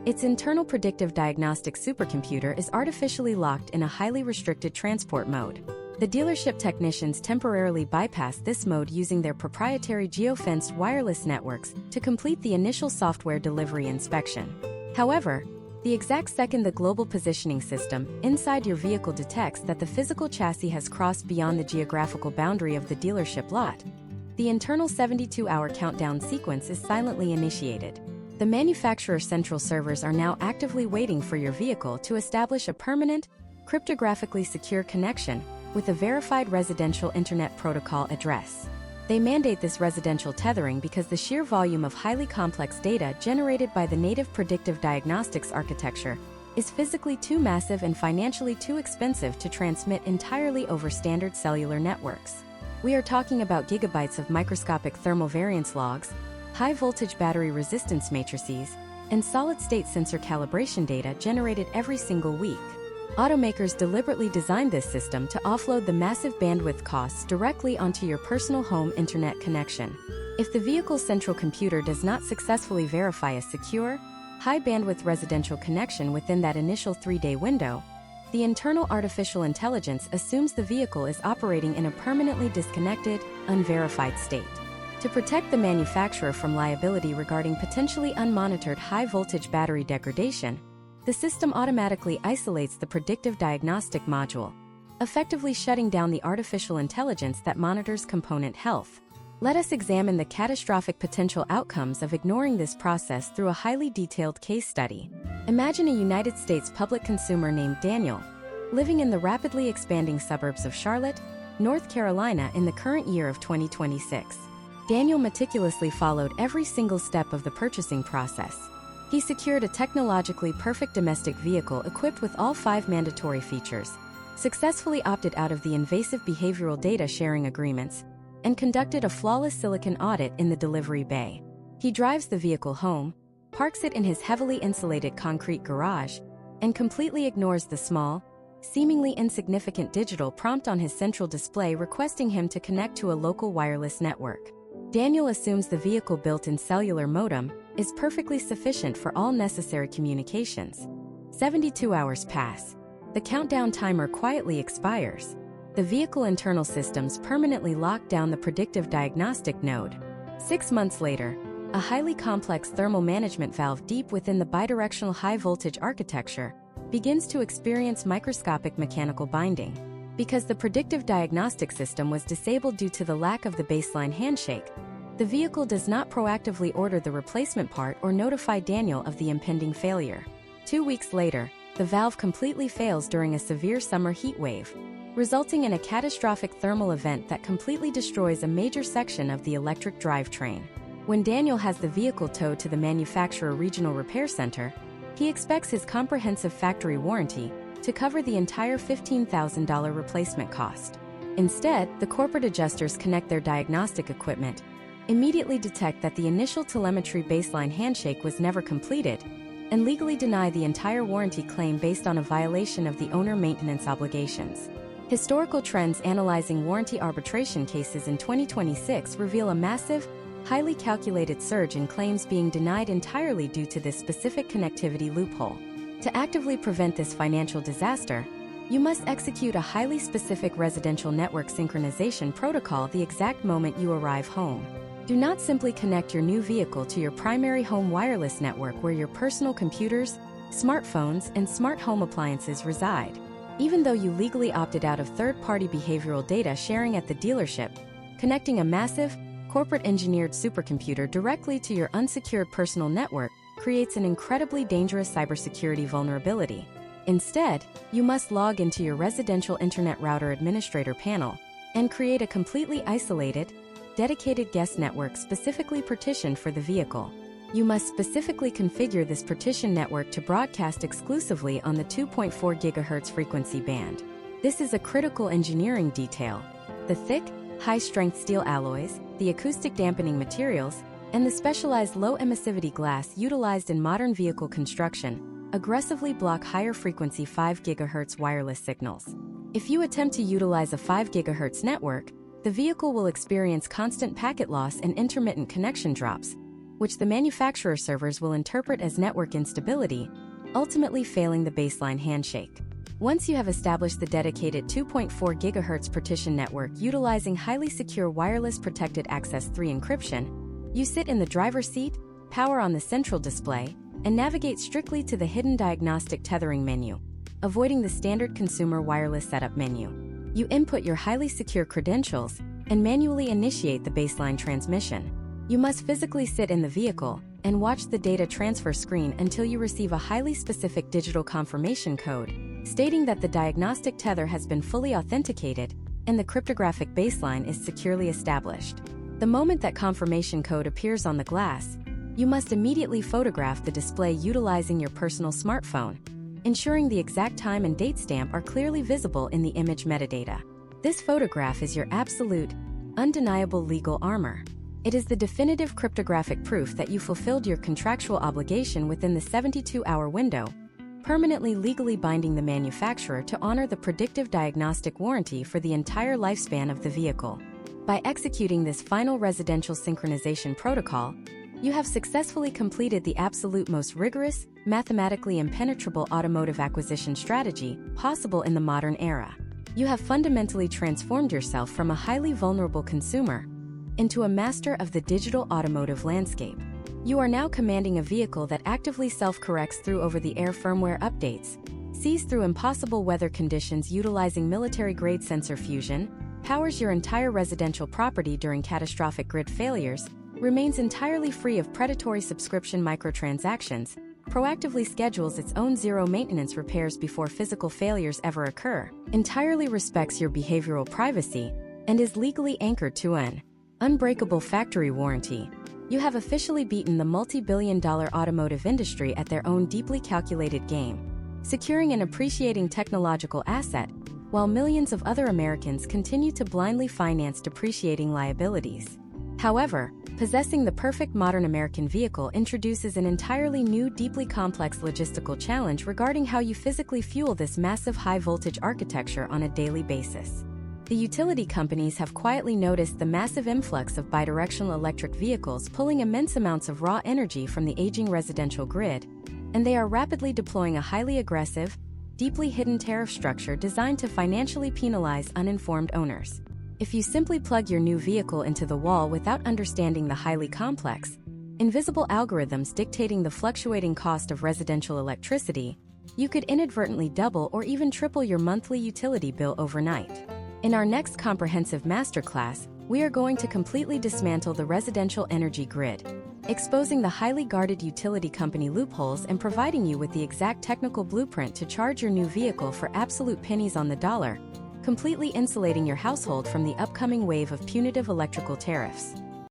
its internal predictive diagnostic supercomputer is artificially locked in a highly restricted transport mode. The dealership technicians temporarily bypass this mode using their proprietary geofenced wireless networks to complete the initial software delivery inspection. However, the exact second the global positioning system inside your vehicle detects that the physical chassis has crossed beyond the geographical boundary of the dealership lot, the internal 72-hour countdown sequence is silently initiated. The manufacturer's central servers are now actively waiting for your vehicle to establish a permanent, cryptographically secure connection with a verified residential Internet Protocol address. They mandate this residential tethering because the sheer volume of highly complex data generated by the native predictive diagnostics architecture is physically too massive and financially too expensive to transmit entirely over standard cellular networks. We are talking about gigabytes of microscopic thermal variance logs, high-voltage battery resistance matrices, and solid-state sensor calibration data generated every single week. Automakers deliberately designed this system to offload the massive bandwidth costs directly onto your personal home internet connection. If the vehicle's central computer does not successfully verify a secure, high-bandwidth residential connection within that initial 3-day window, the internal artificial intelligence assumes the vehicle is operating in a permanently disconnected, unverified state. To protect the manufacturer from liability regarding potentially unmonitored high-voltage battery degradation, the system automatically isolates the predictive diagnostic module, effectively shutting down the artificial intelligence that monitors component health. Let us examine the catastrophic potential outcomes of ignoring this process through a highly detailed case study. Imagine a United States public consumer named Daniel, living in the rapidly expanding suburbs of Charlotte, North Carolina in the current year of 2026. Daniel meticulously followed every single step of the purchasing process. He secured a technologically perfect domestic vehicle equipped with all 5 mandatory features, successfully opted out of the invasive behavioral data sharing agreements, and conducted a flawless silicon audit in the delivery bay. He drives the vehicle home, parks it in his heavily insulated concrete garage, and completely ignores the small, seemingly insignificant digital prompt on his central display requesting him to connect to a local wireless network. Daniel assumes the vehicle built-in cellular modem is perfectly sufficient for all necessary communications. 72 hours pass. The countdown timer quietly expires. the vehicle internal systems permanently lock down the predictive diagnostic node. 6 months later, a highly complex thermal management valve deep within the bidirectional high-voltage architecture begins to experience microscopic mechanical binding. Because the predictive diagnostic system was disabled due to the lack of the baseline handshake, the vehicle does not proactively order the replacement part or notify Daniel of the impending failure. 2 weeks later, the valve completely fails during a severe summer heat wave, resulting in a catastrophic thermal event that completely destroys a major section of the electric drivetrain. When Daniel has the vehicle towed to the manufacturer regional repair center, he expects his comprehensive factory warranty to cover the entire $15,000 replacement cost. Instead, the corporate adjusters connect their diagnostic equipment, immediately detect that the initial telemetry baseline handshake was never completed, and legally deny the entire warranty claim based on a violation of the owner maintenance obligations. Historical trends analyzing warranty arbitration cases in 2026 reveal a massive, highly calculated surge in claims being denied entirely due to this specific connectivity loophole. To actively prevent this financial disaster, you must execute a highly specific residential network synchronization protocol the exact moment you arrive home. Do not simply connect your new vehicle to your primary home wireless network where your personal computers, smartphones, and smart home appliances reside. Even though you legally opted out of third-party behavioral data sharing at the dealership, connecting a massive, corporate-engineered supercomputer directly to your unsecured personal network creates an incredibly dangerous cybersecurity vulnerability. Instead, you must log into your residential internet router administrator panel and create a completely isolated, dedicated guest network specifically partitioned for the vehicle. You must specifically configure this partition network to broadcast exclusively on the 2.4 GHz frequency band. This is a critical engineering detail. The thick, high-strength steel alloys, the acoustic dampening materials, and the specialized low-emissivity glass utilized in modern vehicle construction aggressively block higher frequency 5 GHz wireless signals. If you attempt to utilize a 5 GHz network, the vehicle will experience constant packet loss and intermittent connection drops, which the manufacturer servers will interpret as network instability, ultimately failing the baseline handshake. Once you have established the dedicated 2.4 GHz partition network utilizing highly secure wireless protected access 3 encryption, you sit in the driver's seat, power on the central display, and navigate strictly to the hidden diagnostic tethering menu, avoiding the standard consumer wireless setup menu. You input your highly secure credentials and manually initiate the baseline transmission. You must physically sit in the vehicle and watch the data transfer screen until you receive a highly specific digital confirmation code, stating that the diagnostic tether has been fully authenticated and the cryptographic baseline is securely established. The moment that confirmation code appears on the glass, you must immediately photograph the display utilizing your personal smartphone, ensuring the exact time and date stamp are clearly visible in the image metadata. This photograph is your absolute, undeniable legal armor. It is the definitive cryptographic proof that you fulfilled your contractual obligation within the 72-hour window, permanently legally binding the manufacturer to honor the predictive diagnostic warranty for the entire lifespan of the vehicle. By executing this final residential synchronization protocol, you have successfully completed the absolute most rigorous, mathematically impenetrable automotive acquisition strategy possible in the modern era. You have fundamentally transformed yourself from a highly vulnerable consumer into a master of the digital automotive landscape. You are now commanding a vehicle that actively self-corrects through over-the-air firmware updates, sees through impossible weather conditions utilizing military-grade sensor fusion, powers your entire residential property during catastrophic grid failures, remains entirely free of predatory subscription microtransactions, proactively schedules its own zero-maintenance repairs before physical failures ever occur, entirely respects your behavioral privacy, and is legally anchored to an unbreakable factory warranty. You have officially beaten the multi-billion-dollar automotive industry at their own deeply calculated game, securing an appreciating technological asset, while millions of other Americans continue to blindly finance depreciating liabilities. However, possessing the perfect modern American vehicle introduces an entirely new, deeply complex logistical challenge regarding how you physically fuel this massive high-voltage architecture on a daily basis. The utility companies have quietly noticed the massive influx of bidirectional electric vehicles pulling immense amounts of raw energy from the aging residential grid, and they are rapidly deploying a highly aggressive, deeply hidden tariff structure designed to financially penalize uninformed owners. If you simply plug your new vehicle into the wall without understanding the highly complex, invisible algorithms dictating the fluctuating cost of residential electricity, you could inadvertently double or even triple your monthly utility bill overnight. In our next comprehensive masterclass, we are going to completely dismantle the residential energy grid, exposing the highly guarded utility company loopholes and providing you with the exact technical blueprint to charge your new vehicle for absolute pennies on the dollar, completely insulating your household from the upcoming wave of punitive electrical tariffs.